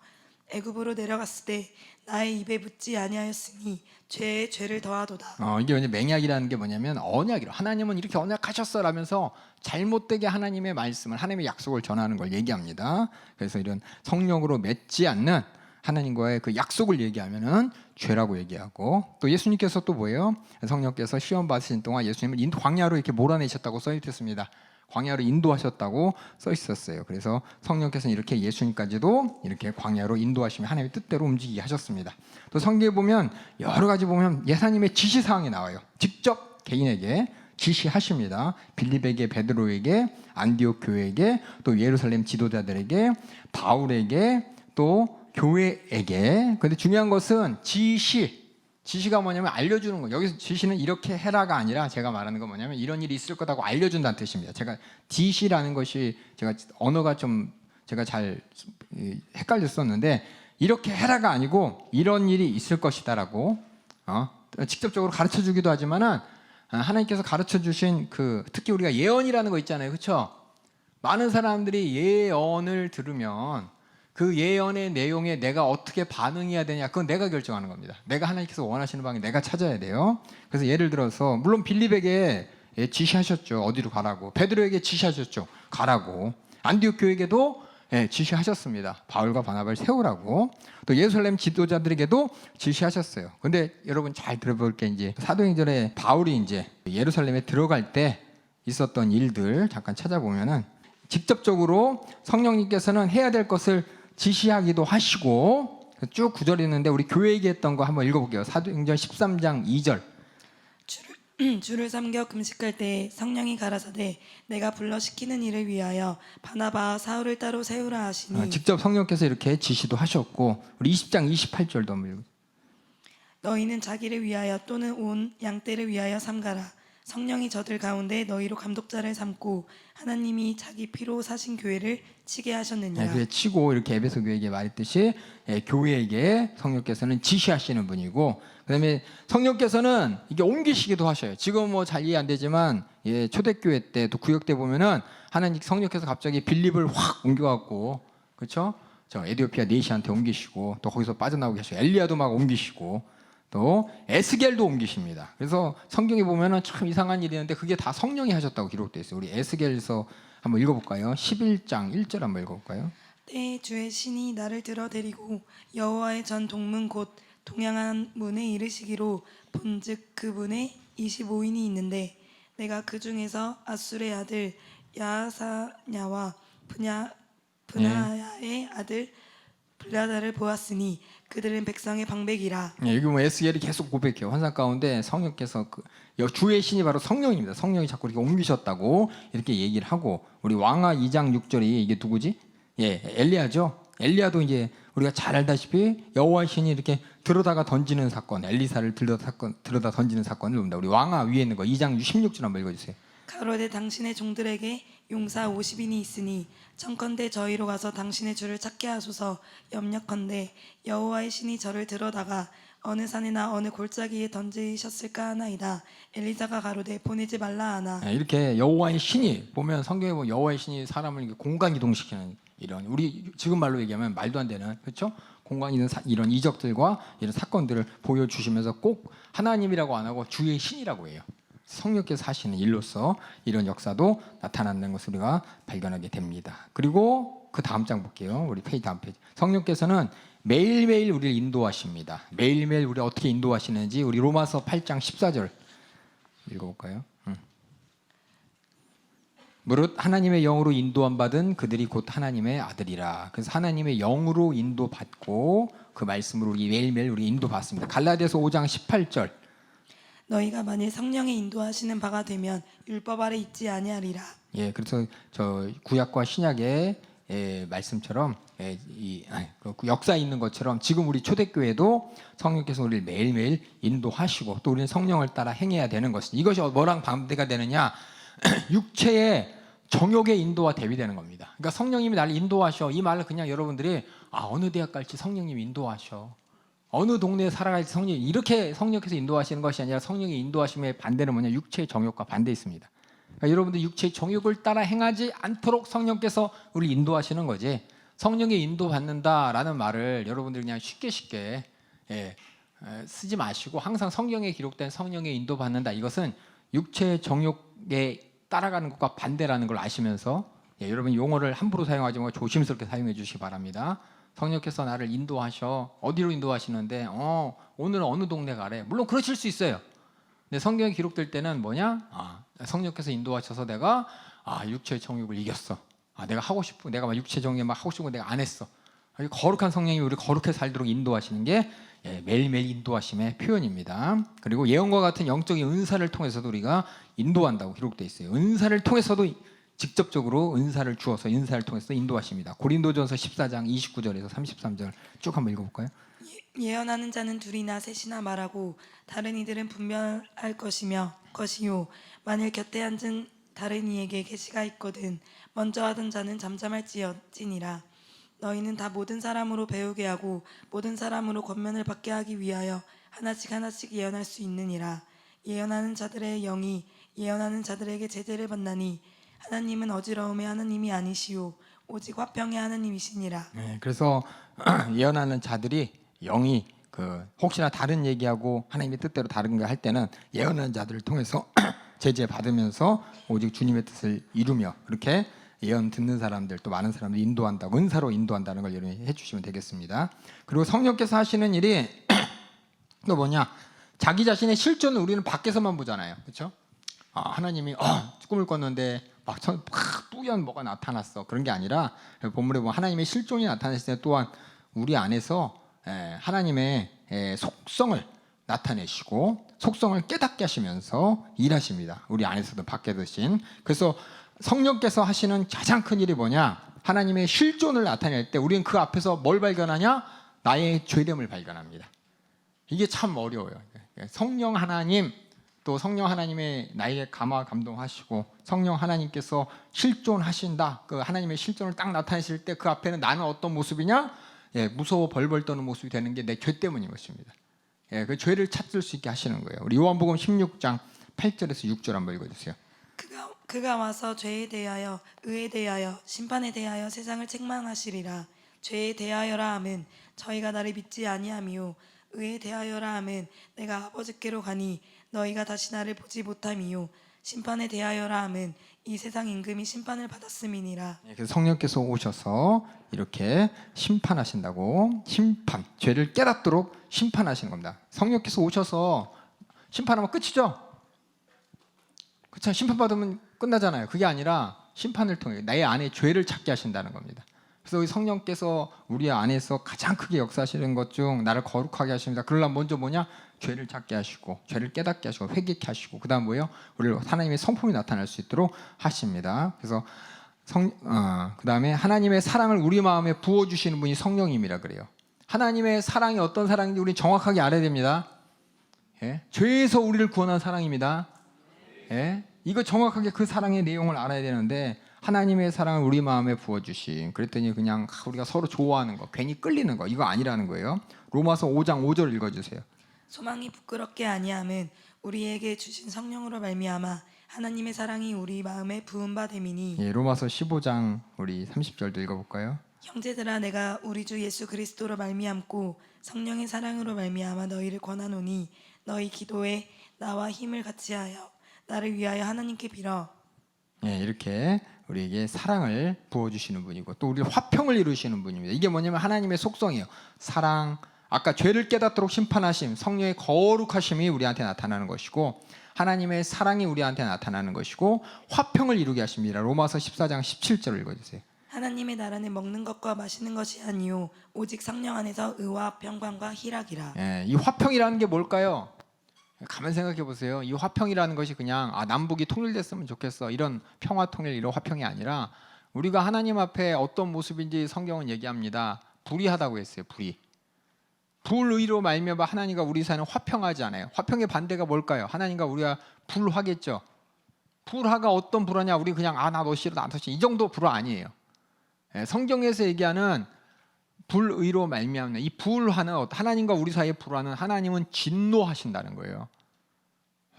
B: 애굽으로 내려갔을 때 나의 입에 붙지 아니하였으니 죄에 죄를 더하도다.
A: 이게 이제 맹약이라는 게 뭐냐면 언약이라, 하나님은 이렇게 언약하셨어라면서 잘못되게 하나님의 말씀을, 하나님의 약속을 전하는 걸 얘기합니다. 그래서 이런 성령으로 맺지 않는 하나님과의 그 약속을 얘기하면은 죄라고 얘기하고, 또 예수님께서 또 뭐예요? 성령께서 시험 받으신 동안 예수님을 광야로 이렇게 몰아내셨다고 써 있습니다. 광야로 인도하셨다고 써 있었어요. 그래서 성령께서는 이렇게 예수님까지도 이렇게 광야로 인도하시며 하나님의 뜻대로 움직이게 하셨습니다. 또 성경에 보면 여러 가지 보면 예수님의 지시사항이 나와요. 직접 개인에게 지시하십니다. 빌립에게, 베드로에게, 안디옥 교회에게, 또 예루살렘 지도자들에게, 바울에게, 또 교회에게. 그런데 중요한 것은 지시가 뭐냐면 알려주는 거예요. 여기서 지시는 이렇게 해라가 아니라 제가 말하는 건 뭐냐면 이런 일이 있을 거다고 알려준다는 뜻입니다. 제가 지시라는 것이 제가 언어가 좀 제가 잘 헷갈렸었는데 이렇게 해라가 아니고 이런 일이 있을 것이다라고 직접적으로 가르쳐 주기도 하지만은 하나님께서 가르쳐 주신 그 특히 우리가 예언이라는 거 있잖아요. 그렇죠? 많은 사람들이 예언을 들으면 그 예언의 내용에 내가 어떻게 반응해야 되냐, 그건 내가 결정하는 겁니다. 내가 하나님께서 원하시는 방향 내가 찾아야 돼요. 그래서 예를 들어서 물론 빌립에게 지시하셨죠. 어디로 가라고. 베드로에게 지시하셨죠. 가라고. 안디옥 교회에게도 지시하셨습니다. 바울과 바나바를 세우라고. 또 예루살렘 지도자들에게도 지시하셨어요. 근데 여러분 잘 들어볼 게 이제 사도행전에 바울이 이제 예루살렘에 들어갈 때 있었던 일들 잠깐 찾아보면은 직접적으로 성령님께서는 해야 될 것을 지시하기도 하시고 쭉 구절이 있는데 우리 교회에게 했던 거 한번 읽어볼게요. 사도행전 13장 2절.
B: 주를 섬겨 금식할 때 성령이 가라사대 내가 불러 시키는 일을 위하여 바나바와 사울을 따로 세우라 하시니
A: 직접 성령께서 이렇게 지시도 하셨고 우리 20장 28절도 한번 읽어요.
B: 너희는 자기를 위하여 또는 온 양떼를 위하여 삼가라. 성령이 저들 가운데 너희로 감독자를 삼고 하나님이 자기 피로 사신 교회를 치게 하셨느니라.
A: 그래 치고 이렇게 에베소 교회에게 말했듯이 교회에게 성령께서는 지시하시는 분이고, 그다음에 성령께서는 이게 옮기시기도 하셔요. 지금 뭐 잘 이해 안 되지만 초대교회 때 또 구역 때 보면은 하나님 성령께서 갑자기 빌립을 확 옮겨갖고 그렇죠? 저 에디오피아 네시한테 옮기시고 또 거기서 빠져나오게 하시고 엘리야도 막 옮기시고 또 에스겔도 옮기십니다. 그래서 성경에 보면은 참 이상한 일이 있는데 그게 다 성령이 하셨다고 기록되어 있어요. 우리 에스겔서 한번 읽어볼까요? 11장 1절 한번 읽어볼까요?
B: 때에 주의 신이 나를 들어 데리고 여호와의 전 동문 곧 동양한 문에 이르시기로 본즉 그분에 25인이 있는데 내가 그 중에서 아술의 아들 야사냐와 분하야의 아들 블라다를 보았으니 그들은 백성의 방백이라.
A: 여기 뭐 에스겔이 계속 고백해요. 환상 가운데 성령께서 주의 신이 바로 성령입니다. 성령이 자꾸 이렇게 옮기셨다고 이렇게 얘기를 하고 우리 왕하 2장 6절이 이게 누구지? 엘리야죠. 엘리야도 이제 우리가 잘 알다시피 여호와의 신이 이렇게 들어다가 던지는 사건, 엘리사를 들어다 던지는 사건을 봅니다. 우리 왕하 위에 있는 거 2장 16절 한번 읽어주세요.
B: 가로되 당신의 종들에게 용사 50인이 있으니 청컨대 저희로 가서 당신의 주를 찾게 하소서. 염려컨대 여호와의 신이 저를 들어다가 어느 산이나 어느 골짜기에 던지셨을까 하나이다. 엘리사가 가로되 보내지 말라 하나.
A: 이렇게 여호와의 신이 보면 성경에 보면 여호와의 신이 사람을 이렇게 공간 이동시키는 이런 우리 지금 말로 얘기하면 말도 안 되는 그렇죠? 공간 이런 이적들과 이런 사건들을 보여주시면서 꼭 하나님이라고 안 하고 주의 신이라고 해요. 성령께서 하시는 일로서 이런 역사도 나타나는 것을 우리가 발견하게 됩니다. 그리고 그 다음 장 볼게요. 우리 다음 페이지. 성령께서는 매일매일 우리를 인도하십니다. 매일매일 우리 어떻게 인도하시는지 우리 로마서 8장 14절 읽어볼까요? 무릇 하나님의 영으로 인도함 받은 그들이 곧 하나님의 아들이라. 그래서 하나님의 영으로 인도받고 그 말씀으로 우리 매일매일 우리 인도받습니다. 갈라디아서 5장 18절.
B: 너희가 만일 성령의 인도하시는 바가 되면 율법 아래 있지 아니하리라.
A: 그래서 저 구약과 신약의 말씀처럼 그 역사에 있는 것처럼 지금 우리 초대교회도 성령께서 우리를 매일매일 인도하시고 또 우리는 성령을 따라 행해야 되는 것입니다. 이것이 뭐랑 반대가 되느냐? 육체의 정욕의 인도와 대비되는 겁니다. 그러니까 성령님이 나를 인도하셔. 이 말을 그냥 여러분들이 어느 대학 갈지 성령님이 인도하셔. 어느 동네에 살아갈지 성령 이렇게 성령께서 인도하시는 것이 아니라 성령의 인도하심의 반대는 뭐냐? 육체의 정욕과 반대 있습니다. 그러니까 여러분들 육체의 정욕을 따라 행하지 않도록 성령께서 우리 인도하시는 거지. 성령의 인도받는다라는 말을 여러분들 그냥 쉽게 쓰지 마시고 항상 성경에 기록된 성령의 인도받는다. 이것은 육체의 정욕에 따라가는 것과 반대라는 걸 아시면서 여러분 용어를 함부로 사용하지 말고 조심스럽게 사용해 주시기 바랍니다. 성령께서 나를 인도하셔. 어디로 인도하시는데 오늘은 어느 동네 가래. 물론 그러실 수 있어요. 근데 성경에 기록될 때는 뭐냐? 성령께서 인도하셔서 내가 육체의 정욕을 이겼어. 내가 하고 싶고 내가 막 육체 정욕에 막 하고 싶고 내가 안 했어. 거룩한 성령이 우리 거룩하게 살도록 인도하시는 게 매일매일 인도하심의 표현입니다. 그리고 예언과 같은 영적인 은사를 통해서도 우리가 인도한다고 기록되어 있어요. 은사를 통해서도 직접적으로 은사를 주어서 은사를 통해서 인도하십니다. 고린도전서 14장 29절에서 33절 쭉 한번 읽어볼까요?
B: 예언하는 자는 둘이나 셋이나 말하고 다른 이들은 분별할 것이요 만일 곁에 앉은 다른 이에게 계시가 있거든 먼저 하던 자는 잠잠할지어찌니라. 너희는 다 모든 사람으로 배우게 하고 모든 사람으로 권면을 받게 하기 위하여 하나씩 예언할 수 있느니라. 예언하는 자들의 영이 예언하는 자들에게 제재를 받나니 하나님은 어지러움의 하나님이 아니시오 오직 화평의 하나님이시니라.
A: 그래서 예언하는 자들이 영이 혹시나 다른 얘기하고 하나님의 뜻대로 다른 거 할 때는 예언하는 자들을 통해서 제재 받으면서 오직 주님의 뜻을 이루며 그렇게 예언 듣는 사람들 또 많은 사람들 인도한다고 은사로 인도한다는 걸 여러분이 해주시면 되겠습니다. 그리고 성령께서 하시는 일이 또 뭐냐? 자기 자신의 실존을 우리는 밖에서만 보잖아요, 그렇죠? 하나님이 꿈을 꿨는데 막 뿌연 뭐가 나타났어 그런 게 아니라 본문에 보면 하나님의 실존이 나타났을 때 또한 우리 안에서 하나님의 속성을 나타내시고 속성을 깨닫게 하시면서 일하십니다. 우리 안에서도 밖에 드신. 그래서 성령께서 하시는 가장 큰 일이 뭐냐? 하나님의 실존을 나타낼 때 우리는 그 앞에서 뭘 발견하냐? 나의 죄됨을 발견합니다. 이게 참 어려워요. 성령 하나님 또 성령 하나님의 나에게 감화 감동하시고 성령 하나님께서 실존하신다. 그 하나님의 실존을 딱 나타내실 때 그 앞에는 나는 어떤 모습이냐? 무서워 벌벌 떠는 모습이 되는 게 내 죄 때문인 것입니다. 그 죄를 찾을 수 있게 하시는 거예요. 우리 요한복음 16장 8절에서 6절 한번 읽어주세요.
B: 그가 와서 죄에 대하여 의에 대하여 심판에 대하여 세상을 책망하시리라. 죄에 대하여라 함은 저희가 나를 믿지 아니함이요 의에 대하여라 함은 내가 아버지께로 가니 너희가 다시 나를 보지 못함이요 심판에 대하여라 함은 이 세상 임금이 심판을 받았음이니라.
A: 그래서 성령께서 오셔서 이렇게 심판하신다고 심판 죄를 깨닫도록 심판하시는 겁니다. 성령께서 오셔서 심판하면 끝이죠. 그렇죠? 심판받으면 끝나잖아요. 그게 아니라 심판을 통해 나의 안에 죄를 찾게 하신다는 겁니다. 그래서 이 성령께서 우리 안에서 가장 크게 역사하시는 것 중 나를 거룩하게 하십니다. 그러려면 먼저 뭐냐? 죄를 찾게 하시고 죄를 깨닫게 하시고 회개케 하시고 그 다음 뭐예요? 우리를 하나님의 성품이 나타날 수 있도록 하십니다. 그래서 그 다음에 하나님의 사랑을 우리 마음에 부어주시는 분이 성령님이라 그래요. 하나님의 사랑이 어떤 사랑인지 우리 정확하게 알아야 됩니다. 죄에서 우리를 구원한 사랑입니다. 이거 정확하게 그 사랑의 내용을 알아야 되는데 하나님의 사랑을 우리 마음에 부어주신 그랬더니 그냥 우리가 서로 좋아하는 거 괜히 끌리는 거 이거 아니라는 거예요. 로마서 5장 5절 읽어주세요.
B: 소망이 부끄럽게 아니함은 우리에게 주신 성령으로 말미암아 하나님의 사랑이 우리 마음에 부은 바 됨이니.
A: 로마서 15장 우리 30절도 읽어볼까요?
B: 형제들아 내가 우리 주 예수 그리스도로 말미암고 성령의 사랑으로 말미암아 너희를 권하노니 너희 기도에 나와 힘을 같이하여 나를 위하여 하나님께 빌어.
A: 이렇게 우리에게 사랑을 부어주시는 분이고 또 우리 화평을 이루시는 분입니다. 이게 뭐냐면 하나님의 속성이에요. 사랑, 아까 죄를 깨닫도록 심판하심, 성령의 거룩하심이 우리한테 나타나는 것이고 하나님의 사랑이 우리한테 나타나는 것이고 화평을 이루게 하십니다. 로마서 14장 17절을 읽어주세요.
B: 하나님의 나라는 먹는 것과 마시는 것이 아니요 오직 성령 안에서 의와 평강과 희락이라.
A: 이 화평이라는 게 뭘까요? 가만 생각해 보세요. 이 화평이라는 것이 그냥 남북이 통일됐으면 좋겠어 이런 평화 통일 이런 화평이 아니라 우리가 하나님 앞에 어떤 모습인지 성경은 얘기합니다. 불의하다고 했어요. 불의로 말미암아 하나님과 우리 사이는 화평하지 않아요. 화평의 반대가 뭘까요? 하나님과 우리가 불하겠죠. 불화가 어떤 불화냐? 우리 그냥 나 너 싫어 나 너 싫어 이 정도 불화 아니에요. 성경에서 얘기하는 불의로 말미암는 이 불화는 하나님과 우리 사이의 불화는 하나님은 진노하신다는 거예요.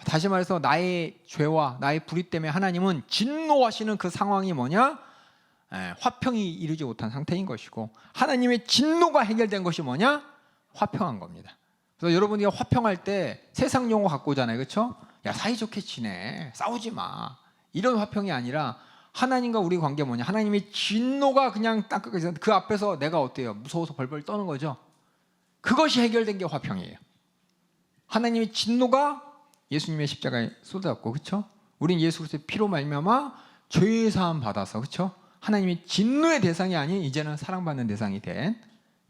A: 다시 말해서 나의 죄와 나의 불의 때문에 하나님은 진노하시는 그 상황이 뭐냐? 화평이 이루지 못한 상태인 것이고 하나님의 진노가 해결된 것이 뭐냐? 화평한 겁니다. 그래서 여러분이 화평할 때 세상 용어 갖고 오잖아요. 그렇죠? 야 사이좋게 지내 싸우지 마 이런 화평이 아니라 하나님과 우리 관계 뭐냐? 하나님의 진노가 그냥 딱 그 앞에서 내가 어때요? 무서워서 벌벌 떠는 거죠. 그것이 해결된 게 화평이에요. 하나님의 진노가 예수님의 십자가에 쏟아졌고, 그렇죠? 우린 예수 그리스도의 피로 말미암아 죄의 사함 받아서, 그렇죠? 하나님의 진노의 대상이 아닌 이제는 사랑받는 대상이 된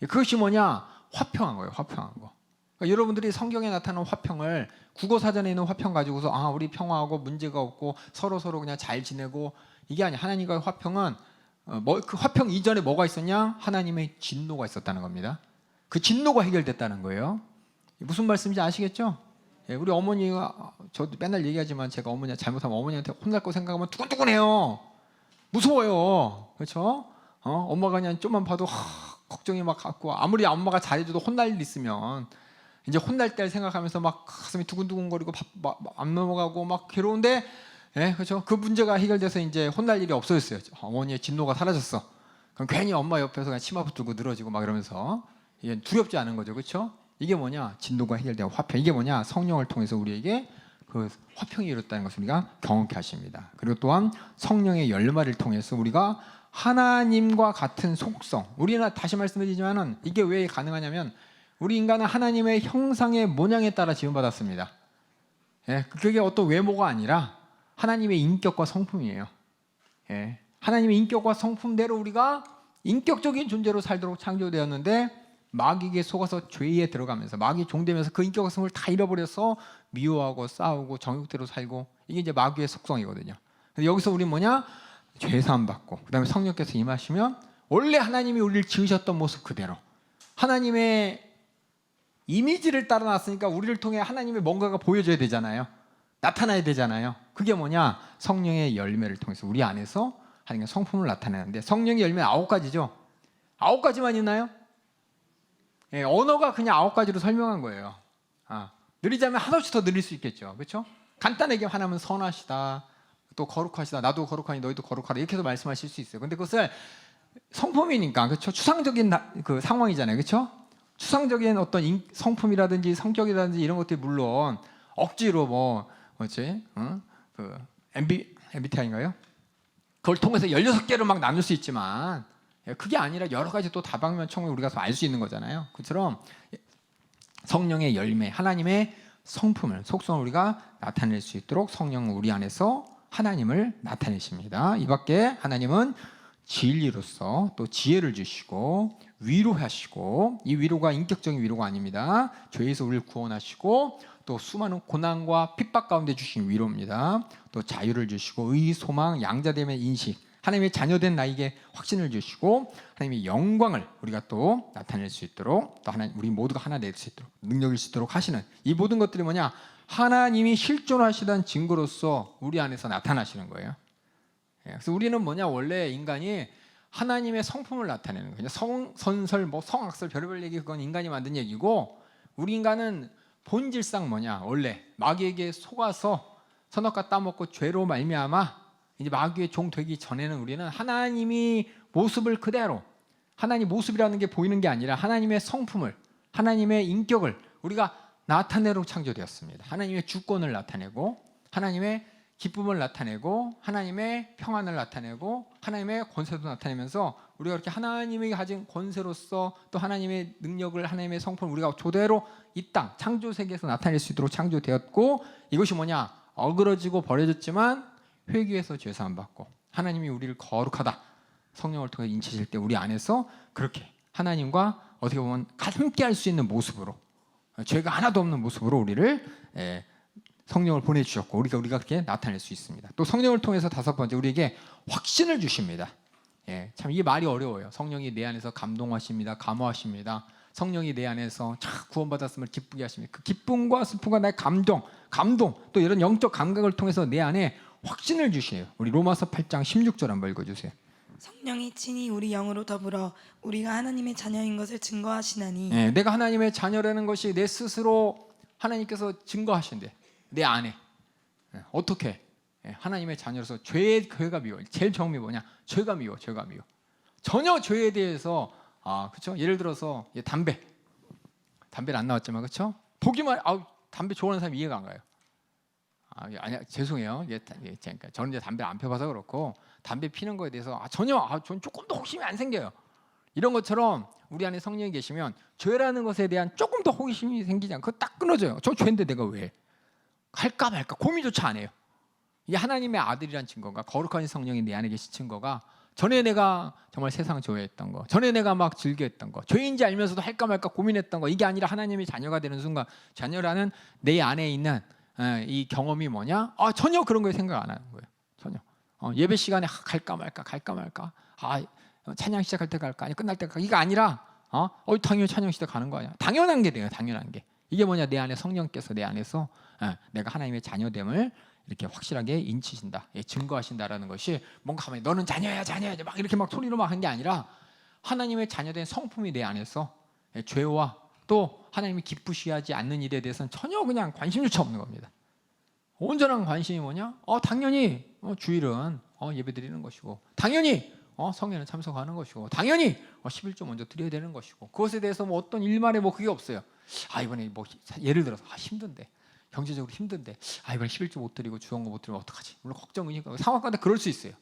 A: 그것이 뭐냐? 화평한 거예요. 화평한 거. 그러니까 여러분들이 성경에 나타나는 화평을 국어 사전에 있는 화평 가지고서 우리 평화하고 문제가 없고 서로 그냥 잘 지내고 이게 아니야. 하나님과의 화평은 그 화평 이전에 뭐가 있었냐? 하나님의 진노가 있었다는 겁니다. 그 진노가 해결됐다는 거예요. 무슨 말씀인지 아시겠죠? 우리 어머니가 저도 맨날 얘기하지만 제가 어머니가 잘못하면 어머니한테 혼날 거 생각하면 두근두근해요. 무서워요. 그렇죠? 엄마가 그냥 좀만 봐도 걱정이 막 갖고 아무리 엄마가 잘해줘도 혼날 일 있으면 이제 혼날 때를 생각하면서 막 가슴이 두근두근거리고 안 넘어가고 막 괴로운데 그렇죠? 그 문제가 해결돼서 이제 혼날 일이 없어졌어요. 어머니의 진노가 사라졌어. 그럼 괜히 엄마 옆에서 그냥 치마 붙들고 늘어지고 막 이러면서 이게 두렵지 않은 거죠, 그렇죠? 이게 뭐냐? 진노가 해결되고 화평. 이게 뭐냐? 성령을 통해서 우리에게 그 화평이 이뤘다는 것을 우리가 경험케 하십니다. 그리고 또한 성령의 열매를 통해서 우리가 하나님과 같은 속성. 우리는 다시 말씀드리지만은 이게 왜 가능하냐면 우리 인간은 하나님의 형상의 모양에 따라 지음받았습니다. 예, 그게 어떤 외모가 아니라 하나님의 인격과 성품이에요. 예, 하나님의 인격과 성품대로 우리가 인격적인 존재로 살도록 창조되었는데 마귀에게 속아서 죄에 들어가면서 마귀 종되면서 그 인격과 성을 다 잃어버려서 미워하고 싸우고 정욕대로 살고 이게 이제 마귀의 속성이거든요. 근데 여기서 우리 뭐냐? 죄사함 받고 그다음에 성령께서 임하시면 원래 하나님이 우리를 지으셨던 모습 그대로 하나님의 이미지를 따라 놨으니까 우리를 통해 하나님의 뭔가가 보여줘야 되잖아요. 나타나야 되잖아요. 그게 뭐냐? 성령의 열매를 통해서 우리 안에서 하나님의 성품을 나타내는데 성령의 열매 9가지죠. 9가지만 있나요? 예, 언어가 그냥 9가지로 설명한 거예요. 느리자면 한없이 더 느릴 수 있겠죠. 그렇죠? 간단하게 하나면 선하시다. 또 거룩하시다. 나도 거룩하니 너희도 거룩하라. 이렇게도 말씀하실 수 있어요. 근데 그것을 성품이니까 그렇죠? 추상적인 그 상황이잖아요. 그렇죠? 추상적인 어떤 성품이라든지 성격이라든지 이런 것들이 물론 억지로 뭐지? 그 MBTI인가요? 그걸 통해서 16개로 막 나눌 수 있지만 그게 아니라 여러 가지 또 다방면청을 우리가 알 수 있는 거잖아요. 그처럼 성령의 열매, 하나님의 성품을, 속성을 우리가 나타낼 수 있도록 성령은 우리 안에서 하나님을 나타내십니다. 이 밖에 하나님은 진리로서 또 지혜를 주시고 위로하시고 이 위로가 인격적인 위로가 아닙니다. 죄에서 우리를 구원하시고 또 수많은 고난과 핍박 가운데 주신 위로입니다. 또 자유를 주시고 의, 소망, 양자됨의 인식 하나님의 자녀된 나에게 확신을 주시고 하나님의 영광을 우리가 또 나타낼 수 있도록 또 하나님 우리 모두가 하나 될 수 있도록 능력일 수 있도록 하시는 이 모든 것들이 뭐냐? 하나님이 실존하시다는 증거로서 우리 안에서 나타나시는 거예요. 그래서 우리는 뭐냐? 원래 인간이 하나님의 성품을 나타내는 거예요. 선설, 뭐 성악설, 별의별 얘기 그건 인간이 만든 얘기고 우리 인간은 본질상 뭐냐? 원래 마귀에게 속아서 선악과 따먹고 죄로 말미암아 이제 마귀의 종 되기 전에는 우리는 하나님이 모습을 그대로 하나님 모습이라는 게 보이는 게 아니라 하나님의 성품을 하나님의 인격을 우리가 나타내도록 창조되었습니다. 하나님의 주권을 나타내고 하나님의 기쁨을 나타내고 하나님의 평안을 나타내고 하나님의 권세도 나타내면서 우리가 그렇게 하나님이 가진 권세로서 또 하나님의 능력을 하나님의 성품을 우리가 그대로 이 땅 창조 세계에서 나타낼 수 있도록 창조되었고 이것이 뭐냐? 어그러지고 버려졌지만 회개해서 죄사함 받고 하나님이 우리를 거룩하다 성령을 통해 인치실 때 우리 안에서 그렇게 하나님과 어떻게 보면 함께 할 수 있는 모습으로 죄가 하나도 없는 모습으로 우리를 성령을 보내주셨고 우리가 그렇게 나타낼 수 있습니다. 또 성령을 통해서 5번째 우리에게 확신을 주십니다. 참 이게 말이 어려워요. 성령이 내 안에서 감동하십니다. 감화하십니다. 성령이 내 안에서 구원받았음을 기쁘게 하십니다. 그 기쁨과 슬픔과 나의 감동 또 이런 영적 감각을 통해서 내 안에 확신을 주시네요. 우리 로마서 8장 16절 한번 읽어주세요.
B: 성령이 친히 우리 영으로 더불어 우리가 하나님의 자녀인 것을 증거하시나니
A: 내가 하나님의 자녀라는 것이 내 스스로 하나님께서 증거하신대. 내 안에 어떻게 하나님의 자녀로서 죄가 미워. 제일 처음이 뭐냐? 죄가 미워. 전혀 죄에 대해서 그렇죠? 예를 들어서 담배를 안 나왔지만 그렇죠? 보기만 담배 좋아하는 사람이 이해가 안 가요. 아니야 죄송해요. 그러니까 저는 이제 담배를 안 펴봐서 그렇고 담배 피는 거에 대해서 전혀 전 조금도 호기심이 안 생겨요. 이런 것처럼 우리 안에 성령이 계시면 죄라는 것에 대한 조금 더 호기심이 생기지 않고 딱 끊어져요. 저 죄인데 내가 왜 할까 말까 고민조차 안 해요. 이게 하나님의 아들이란 증거가 거룩한 성령이 내 안에 계신 증거가 전에 내가 정말 세상 좋아했던 거 전에 내가 막 즐겨했던 거 죄인지 알면서도 할까 말까 고민했던 거 이게 아니라 하나님의 자녀가 되는 순간 자녀라는 내 안에 있는 이 경험이 뭐냐? 전혀 그런 거에 생각 안 하는 거예요. 전혀. 예배 시간에 갈까 말까. 찬양 시작할 때 갈까? 아니 끝날 때 갈까? 이거 아니라 당연히 찬양 시대 가는 거 아니야? 당연한 게 돼요. 당연한 게. 이게 뭐냐? 내 안에 성령께서 내 안에서 내가 하나님의 자녀됨을 이렇게 확실하게 인치신다, 증거하신다라는 것이 뭔가 하면 너는 자녀야 막 이렇게 막 소리로 막 한 게 아니라 하나님의 자녀된 성품이 내 안에서 죄와 또 하나님이 기쁘시하지 않는 일에 대해서는 전혀 그냥 관심조차 없는 겁니다. 온전한 관심이 뭐냐? 당연히 주일은 예배 드리는 것이고 당연히 성회는 참석하는 것이고 당연히 11조 먼저 드려야 되는 것이고 그것에 대해서 뭐 어떤 일말에 뭐 그게 없어요. 이번에 뭐 예를 들어서 힘든데 경제적으로 힘든데 이번에 11조 못 드리고 주원거 못 드리면 어떡하지? 물론 걱정이 상황 가운데 그럴 수 있어요.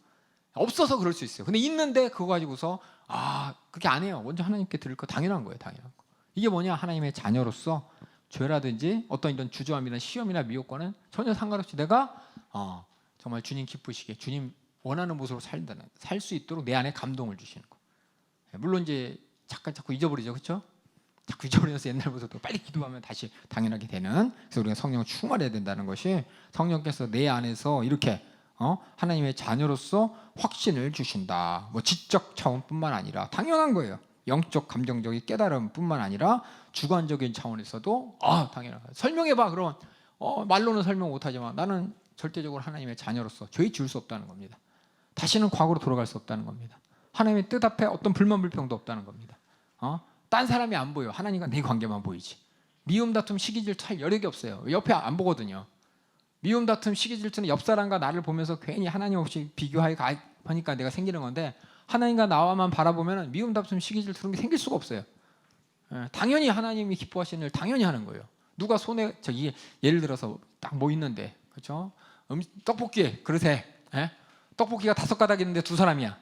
A: 없어서 그럴 수 있어요. 근데 있는데 그거 가지고서 그렇게 안 해요. 먼저 하나님께 드릴 거 당연한 거예요. 당연한 거. 이게 뭐냐? 하나님의 자녀로서 죄라든지 어떤 이런 주저함이나 시험이나 미혹과는 전혀 상관없이 내가 정말 주님 기쁘시게 주님 원하는 모습으로 살 수 있도록 내 안에 감동을 주시는 거. 물론 이제 자꾸 잊어버리죠, 그렇죠? 자꾸 잊어버려서 옛날 모습도 빨리 기도하면 다시 당연하게 되는. 그래서 우리가 성령을 충만해야 된다는 것이 성령께서 내 안에서 이렇게 하나님의 자녀로서 확신을 주신다. 뭐 지적 차원뿐만 아니라 당연한 거예요. 영적 감정적인 깨달음뿐만 아니라 주관적인 차원에서도 당연한 거예요. 설명해봐. 그러면 말로는 설명 못하지만 나는 절대적으로 하나님의 자녀로서 죄 지을 수 없다는 겁니다. 다시는 과거로 돌아갈 수 없다는 겁니다. 하나님의 뜻 앞에 어떤 불만 불평도 없다는 겁니다. 딴 사람이 안 보여. 하나님과 내 관계만 보이지. 미움 다툼 시기 질투 할 여력이 없어요. 옆에 안 보거든요. 미움 다툼 시기 질투는 옆 사람과 나를 보면서 괜히 하나님 없이 비교하니까 내가 생기는 건데 하나님과 나와만 바라보면 미움 다툼 시기 질투 그런 게 생길 수가 없어요. 당연히 하나님이 기뻐하시는 일 당연히 하는 거예요. 누가 손에 예를 들어서 딱 뭐 있는데 그렇죠? 떡볶이 그릇에 떡볶이가 5가닥 있는데 2사람이야.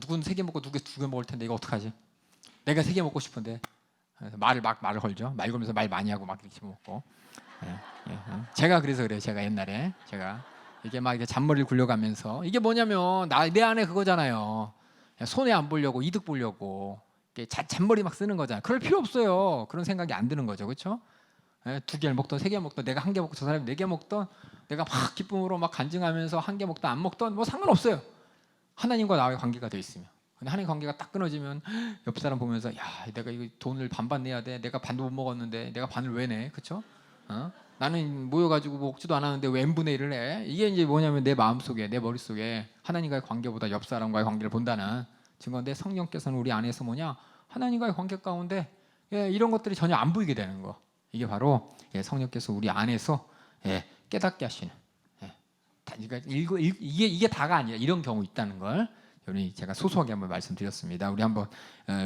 A: 누군 3개 먹고 누구 2개 먹을 텐데 이거 어떡하지? 내가 3개 먹고 싶은데 말을 걸죠. 말 걸면서 말 많이 하고 막 이렇게 먹고. 제가 그래서 그래요. 제가 옛날에 이게 막 이렇게 잔머리를 굴려가면서 이게 뭐냐면 내 안에 그거잖아요. 손해 안 보려고 이득 보려고 잔머리 막 쓰는 거잖아요. 그럴 필요 없어요. 그런 생각이 안 드는 거죠, 그렇죠? 2개를 먹던 3개 먹던 내가 1개 먹고 저 사람이 4개 먹던 내가 막 기쁨으로 막 간증하면서 1개 먹던 안 먹던 뭐 상관없어요. 하나님과 나와의 관계가 돼 있으면. 근데 하나님 관계가 딱 끊어지면 옆 사람 보면서 내가 이거 돈을 반반 내야 돼. 내가 반도 못 먹었는데 내가 반을 왜 내? 그렇죠? 나는 모여가지고 먹지도 않았는데 왜 n분의 1을 해? 이게 이제 뭐냐면 내 마음속에 내 머릿속에 하나님과의 관계보다 옆 사람과의 관계를 본다는 증거인데 성령께서는 우리 안에서 뭐냐? 하나님과의 관계 가운데 이런 것들이 전혀 안 보이게 되는 거. 이게 바로 성령께서 우리 안에서 깨닫게 하시는. 그러니까 이게 다가 아니라 이런 경우 있다는 걸 제가 소소하게 한번 말씀드렸습니다. 우리 한번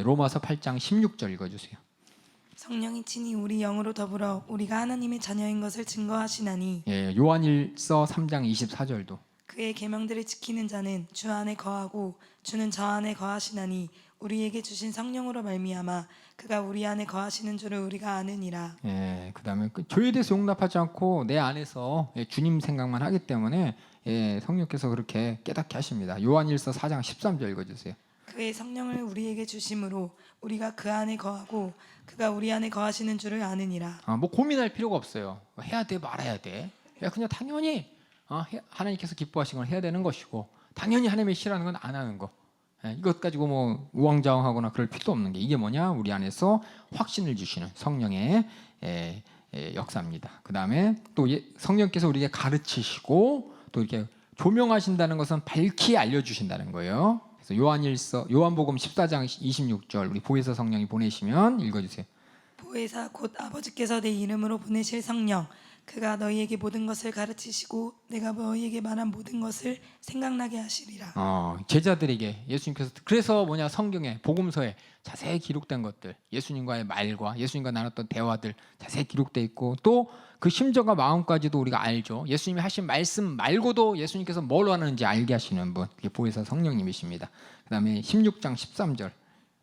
A: 로마서 8장 16절 읽어주세요.
B: 성령이 친히 우리 영으로 더불어 우리가 하나님의 자녀인 것을 증거하시나니
A: 요한일서 3장 24절도
B: 그의 계명들을 지키는 자는 주 안에 거하고 주는 저 안에 거하시나니 우리에게 주신 성령으로 말미암아 그가 우리 안에 거하시는 줄을 우리가 아느니라.
A: 그다음에 죄에 대해서 용납하지 않고 내 안에서 주님 생각만 하기 때문에 성령께서 그렇게 깨닫게 하십니다. 요한일서 4장 13절 읽어주세요.
B: 그의 성령을 우리에게 주심으로 우리가 그 안에 거하고 그가 우리 안에 거하시는 줄을 아느니라.
A: 뭐 고민할 필요가 없어요. 해야 돼 말아야 돼. 그냥 당연히 하나님께서 기뻐하시는 걸 해야 되는 것이고 당연히 하나님의 싫어하는 건 안 하는 거. 이것 가지고 뭐 우왕좌왕하거나 그럴 필요도 없는 게 이게 뭐냐? 우리 안에서 확신을 주시는 성령의 역사입니다. 그 다음에 또 성령께서 우리에게 가르치시고 또 이렇게 조명하신다는 것은 밝히 알려주신다는 거예요. 그래서 요한복음 14장 26절 우리 보혜사 성령이 보내시면 읽어주세요.
B: 보혜사 곧 아버지께서 내 이름으로 보내실 성령 그가 너희에게 모든 것을 가르치시고 내가 너희에게 말한 모든 것을 생각나게 하시리라.
A: 제자들에게 예수님께서 그래서 뭐냐 성경에 복음서에 자세히 기록된 것들 예수님과의 말과 예수님과 나눴던 대화들 자세히 기록돼 있고 또 그 심정과 마음까지도 우리가 알죠. 예수님이 하신 말씀 말고도 예수님께서 뭘 하는지 알게 하시는 분 그게 보혜사 성령님이십니다. 그 다음에 16장 13절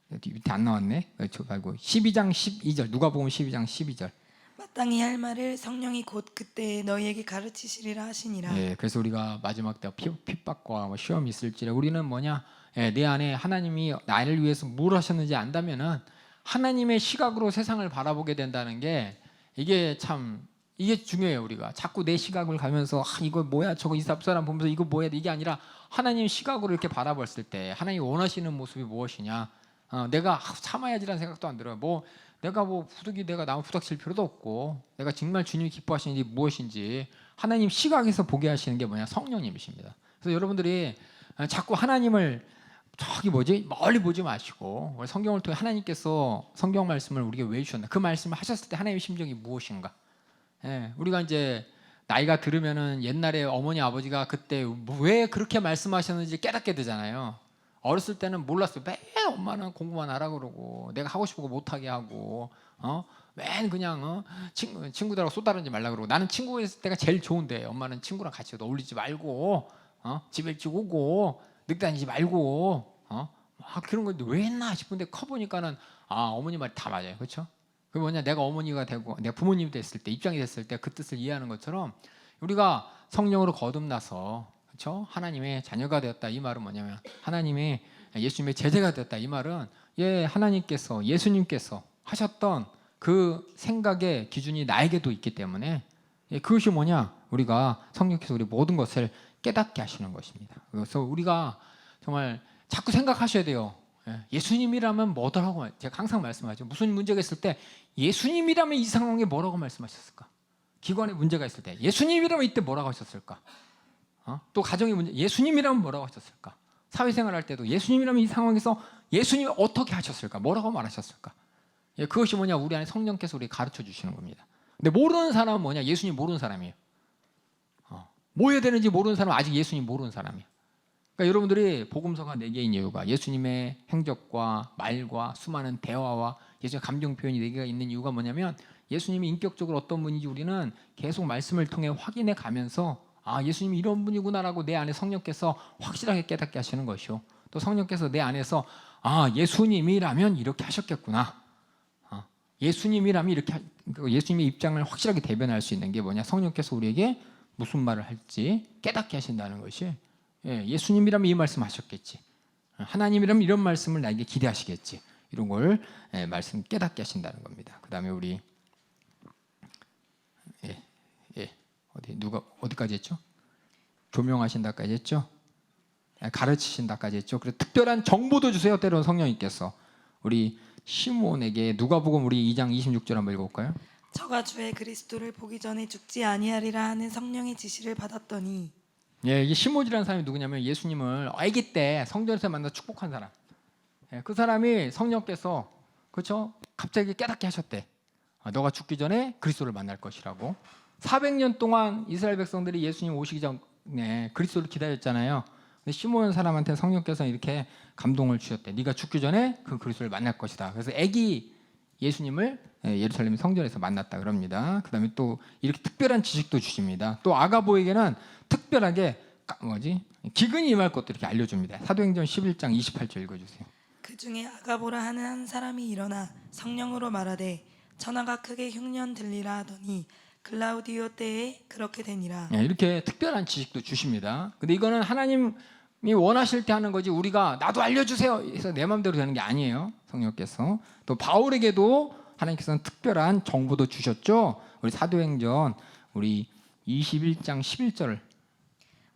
A: 밑에 안 나왔네. 말고 12장 12절 누가복음 12장 12절
B: 마땅히 할 말을 성령이 곧 그때 너희에게 가르치시리라 하시니라.
A: 그래서 우리가 마지막 때 핍박과 시험이 있을지라 우리는 뭐냐 내 안에 하나님이 나를 위해서 뭘 하셨는지 안다면은 하나님의 시각으로 세상을 바라보게 된다는 게 이게 중요해요. 우리가 자꾸 내 시각을 가면서 이거 뭐야 저거 이 사람 보면서 이거 뭐야 이게 아니라 하나님 시각으로 이렇게 바라봤을 때 하나님이 원하시는 모습이 무엇이냐 내가 참아야지라는 생각도 안 들어요. 내가 내가 나무 부닥칠 필요도 없고 내가 정말 주님이 기뻐하시는 게 무엇인지 하나님 시각에서 보게 하시는 게 뭐냐 성령님이십니다. 그래서 여러분들이 자꾸 하나님을 멀리 보지 마시고 성경을 통해 하나님께서 성경 말씀을 우리에게 왜 주셨나 그 말씀을 하셨을 때 하나님의 심정이 무엇인가 우리가 이제 나이가 들으면은 옛날에 어머니 아버지가 그때 왜 그렇게 말씀하셨는지 깨닫게 되잖아요. 어렸을 때는 몰랐어요. 매 엄마는 공부만 하라 그러고 내가 하고 싶은 거 못하게 하고 맨 그냥 친구들하고 쏟아르지 말라 그러고 나는 친구가 있을 때가 제일 좋은데 엄마는 친구랑 같이 어울리지 말고 집 일찍 오고 늦게 다니지 말고 그런 건데 왜 했나 싶은데 커 보니까는 어머니 말이 다 맞아요. 그렇죠? 그 뭐냐 내가 어머니가 되고 내가 부모님이 됐을 때 입장이 됐을 때 그 뜻을 이해하는 것처럼 우리가 성령으로 거듭나서 그렇죠? 하나님의 자녀가 되었다 이 말은 뭐냐면 하나님의 예수님의 제자가 되었다 이 말은 하나님께서 예수님께서 하셨던 그 생각의 기준이 나에게도 있기 때문에 그것이 뭐냐 우리가 성령께서 우리 모든 것을 깨닫게 하시는 것입니다. 그래서 우리가 정말 자꾸 생각하셔야 돼요. 예수님이라면 뭐더라고 제가 항상 말씀하죠. 무슨 문제가 있을 때 예수님이라면 이 상황에 뭐라고 말씀하셨을까? 기관에 문제가 있을 때 예수님이라면 이때 뭐라고 하셨을까? 또 가정의 문제 예수님이라면 뭐라고 하셨을까? 사회생활 할 때도 예수님이라면 이 상황에서 예수님이 어떻게 하셨을까? 뭐라고 말하셨을까? 그것이 뭐냐 우리 안에 성령께서 우리 가르쳐 주시는 겁니다. 근데 모르는 사람은 뭐냐 예수님 모르는 사람이에요. 뭐 해야 되는지 모르는 사람은 아직 예수님 모르는 사람이에요. 그러니까 여러분들이 복음서가 4개인 이유가 예수님의 행적과 말과 수많은 대화와 예수님의 감정 표현이 4개가 있는 이유가 뭐냐면 예수님이 인격적으로 어떤 분인지 우리는 계속 말씀을 통해 확인해 가면서 예수님이 이런 분이구나라고 내 안에 성령께서 확실하게 깨닫게 하시는 것이요. 또 성령께서 내 안에서 예수님이라면 이렇게 하셨겠구나. 예수님이라면 이렇게 예수님의 입장을 확실하게 대변할 수 있는 게 뭐냐 성령께서 우리에게 무슨 말을 할지 깨닫게 하신다는 것이 예수님이라면 이 말씀 하셨겠지. 하나님이라면 이런 말씀을 나에게 기대하시겠지. 이런 걸 말씀 깨닫게 하신다는 겁니다. 그 다음에 우리 누가 어디까지 했죠? 조명하신다까지 했죠? 가르치신다까지 했죠? 그래서 특별한 정보도 주세요. 때로는 성령님께서 우리 시몬에게 누가복음 우리 2장 26절 한번 읽어볼까요?
B: 저가 주의 그리스도를 보기 전에 죽지 아니하리라 하는 성령의 지시를 받았더니
A: 이게 시몬이라는 사람이 누구냐면 예수님을 아기 때 성전에서 만나 축복한 사람. 그 사람이 성령께서 그렇죠? 갑자기 깨닫게 하셨대. 너가 죽기 전에 그리스도를 만날 것이라고. 400년 동안 이스라엘 백성들이 예수님 오시기 전에 그리스도를 기다렸잖아요. 근데 시몬 사람한테 성령께서 이렇게 감동을 주셨대. 네가 죽기 전에 그 그리스도를 만날 것이다. 그래서 아기 예수님을 예루살렘 성전에서 만났다 그럽니다. 그다음에 또 이렇게 특별한 지식도 주십니다. 또 아가보에게는 특별하게 기근이 임할 것도 이렇게 알려줍니다. 사도행전 11장 28절 읽어주세요.
B: 그 중에 아가보라 하는 한 사람이 일어나 성령으로 말하되 천하가 크게 흉년 들리라 하더니 글라우디오 때에 그렇게 되니라.
A: 이렇게 특별한 지식도 주십니다. 근데 이거는 하나님이 원하실 때 하는 거지 우리가 나도 알려주세요 해서 내 마음대로 되는 게 아니에요. 성령께서 또 바울에게도 하나님께서는 특별한 정보도 주셨죠. 우리 사도행전 우리 21장 11절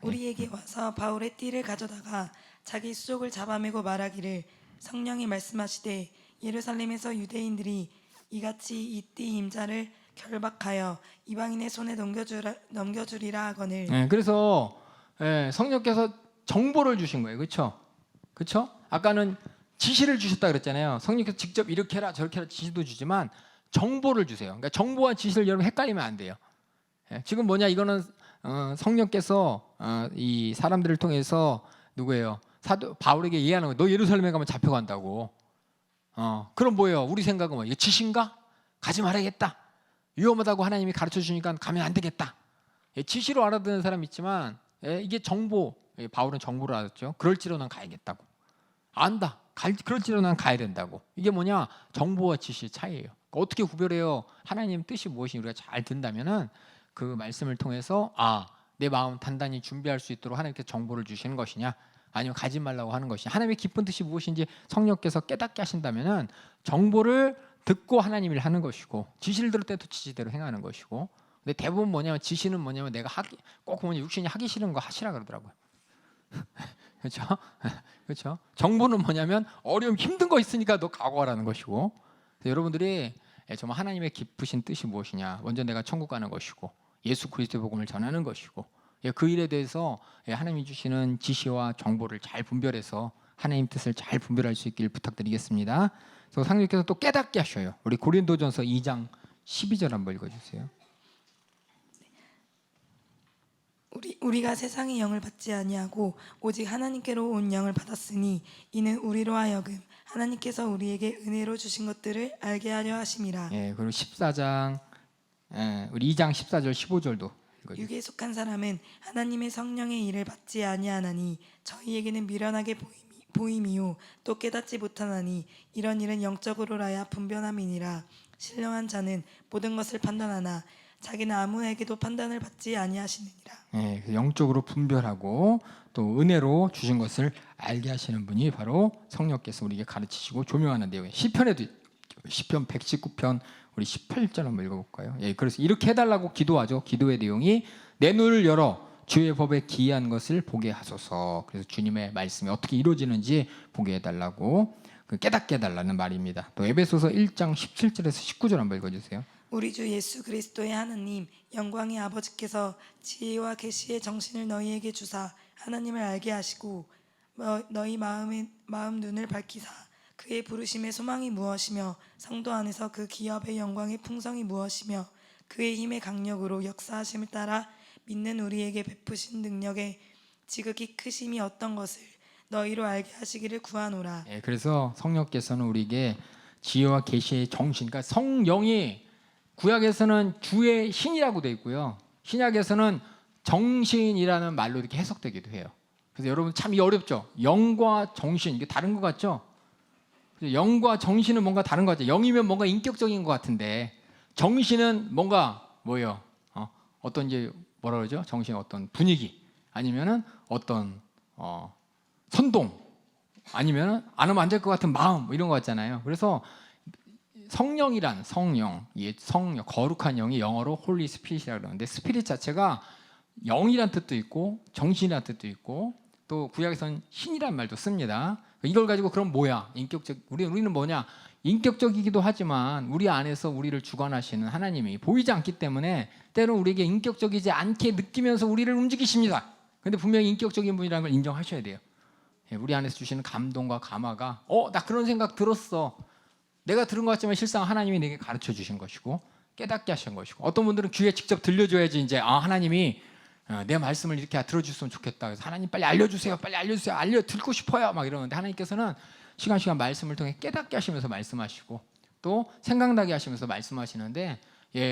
B: 우리에게 와서 바울의 띠를 가져다가 자기 수족을 잡아매고 말하기를 성령이 말씀하시되 예루살렘에서 유대인들이 이같이 이 띠 임자를 결박하여 이방인의 손에 넘겨주리라 하거늘.
A: 그래서 성령께서 정보를 주신 거예요. 그렇죠? 그렇죠? 아까는 지시를 주셨다 그랬잖아요. 성령께서 직접 이렇게 해라 저렇게 해라 지시도 주지만 정보를 주세요. 그러니까 정보와 지시를 여러분 헷갈리면 안 돼요. 지금 뭐냐 이거는 성령께서 이 사람들을 통해서 누구예요? 사도 바울에게 이해하는 거예요. 너 예루살렘에 가면 잡혀간다고. 그럼 뭐예요? 우리 생각은 뭐 이게 지시인가? 가지 말아야겠다. 위험하다고 하나님이 가르쳐 주니까 가면 안 되겠다. 지시로 알아듣는 사람 있지만 이게 정보. 바울은 정보를 알았죠. 그럴지로 난 가야겠다고. 안다. 그럴지로 난 가야 된다고. 이게 뭐냐? 정보와 지시의 차이예요. 그러니까 어떻게 구별해요? 하나님 뜻이 무엇인지 우리가 잘 든다면은 그 말씀을 통해서 내 마음 단단히 준비할 수 있도록 하나님께서 정보를 주시는 것이냐 아니면 가지 말라고 하는 것이냐 하나님의 깊은 뜻이 무엇인지 성령께서 깨닫게 하신다면은 정보를 듣고 하나님 일 하는 것이고 지시를 들을 때도 지시대로 행하는 것이고 근데 대부분 뭐냐면 지시는 뭐냐면 내가 꼭 보면 육신이 하기 싫은 거 하시라 그러더라고요. 그렇죠? 그렇죠? 정보는 뭐냐면 어려움 힘든 거 있으니까 너 각오하라는 것이고 여러분들이 정말 하나님의 깊으신 뜻이 무엇이냐 먼저 내가 천국 가는 것이고 예수 그리스도의 복음을 전하는 것이고 그 일에 대해서 하나님이 주시는 지시와 정보를 잘 분별해서 하나님 뜻을 잘 분별할 수 있길 부탁드리겠습니다. 그래서 상주께서 또 깨닫게 하셔요. 우리 고린도전서 2장 12절 한번 읽어주세요.
B: 우리가 세상의 영을 받지 아니하고 오직 하나님께로 온 영을 받았으니 이는 우리로 하여금 하나님께서 우리에게 은혜로 주신 것들을 알게 하려 하심이라.
A: 예, 그리고 14장 우리 2장 14절 15절도 읽어주세요.
B: 육에 속한 사람은 하나님의 성령의 일을 받지 아니하나니 저희에게는 미련하게 보임이요 또 깨닫지 못하나니 이런 일은 영적으로라야 분별함이니라. 신령한 자는 모든 것을 판단하나 자기는 아무에게도 판단을 받지 아니하시느니라.
A: 예, 영적으로 분별하고 또 은혜로 주신 것을 알게 하시는 분이 바로 성령께서 우리에게 가르치시고 조명하는 내용이에요. 시편에도 시편 119편 우리 18절 한번 읽어볼까요? 예, 그래서 이렇게 해달라고 기도하죠. 기도의 내용이 내 눈을 열어 주의 법에 기이한 것을 보게 하소서. 그래서 주님의 말씀이 어떻게 이루어지는지 보게 해달라고 깨닫게 해달라는 말입니다. 또 에베소서 1장 17절에서 19절 한번 읽어주세요.
B: 우리 주 예수 그리스도의 하나님 영광의 아버지께서 지혜와 계시의 정신을 너희에게 주사 하나님을 알게 하시고 너희 마음 눈을 밝히사 그의 부르심의 소망이 무엇이며 성도 안에서 그 기업의 영광의 풍성이 무엇이며 그의 힘의 강력으로 역사하심을 따라 믿는 우리에게 베푸신 능력의 지극히 크심이 어떤 것을 너희로 알게 하시기를 구하노라.
A: 예, 그래서 성령께서는 우리에게 지혜와 계시의 정신, 그러니까 성령이 구약에서는 주의 신이라고 되어 있고요. 신약에서는 정신이라는 말로 이렇게 해석되기도 해요. 그래서 여러분 참 이 어렵죠. 영과 정신 이게 다른 것 같죠? 영과 정신은 뭔가 다른 것 같죠. 영이면 뭔가 인격적인 것 같은데 정신은 뭔가 뭐예요? 어떤 이제 뭐라 그러죠? 정신의 어떤 분위기 아니면은 어떤 선동 아니면은 안 하면 안 될 것 같은 마음 뭐 이런 거 같잖아요. 그래서 성령이란 성령, 거룩한 영이 영어로 홀리 스피릿이라고 그러는데 스피릿 자체가 영이란 뜻도 있고 정신이란 뜻도 있고 또 구약에서는 신이란 말도 씁니다. 이걸 가지고 그럼 뭐야? 우리는 뭐냐? 인격적이기도 하지만 우리 안에서 우리를 주관하시는 하나님이 보이지 않기 때문에 때로는 우리에게 인격적이지 않게 느끼면서 우리를 움직이십니다. 근데 분명히 인격적인 분이라는 걸 인정하셔야 돼요. 우리 안에서 주시는 감동과 감화가 나 그런 생각 들었어. 내가 들은 것 같지만 실상 하나님이 내게 가르쳐 주신 것이고 깨닫게 하신 것이고 어떤 분들은 귀에 직접 들려줘야지 이제 하나님이 내 말씀을 이렇게 들어주셨으면 좋겠다. 그래서 하나님 빨리 알려주세요. 듣고 싶어요. 막 이러는데 하나님께서는 시간 말씀을 통해 깨닫게 하시면서 말씀하시고 또 생각나게 하시면서 말씀하시는데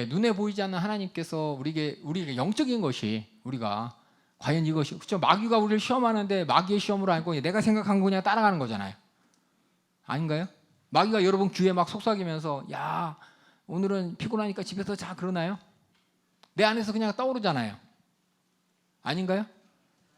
A: 눈에 보이지 않는 하나님께서 우리에게 영적인 것이 우리가 과연 이것이 그렇죠? 마귀가 우리를 시험하는데 마귀의 시험으로 알고 내가 생각한 거 그냥 따라가는 거잖아요. 아닌가요? 마귀가 여러분 귀에 막 속삭이면서 야 오늘은 피곤하니까 집에서 자 그러나요? 내 안에서 그냥 떠오르잖아요. 아닌가요?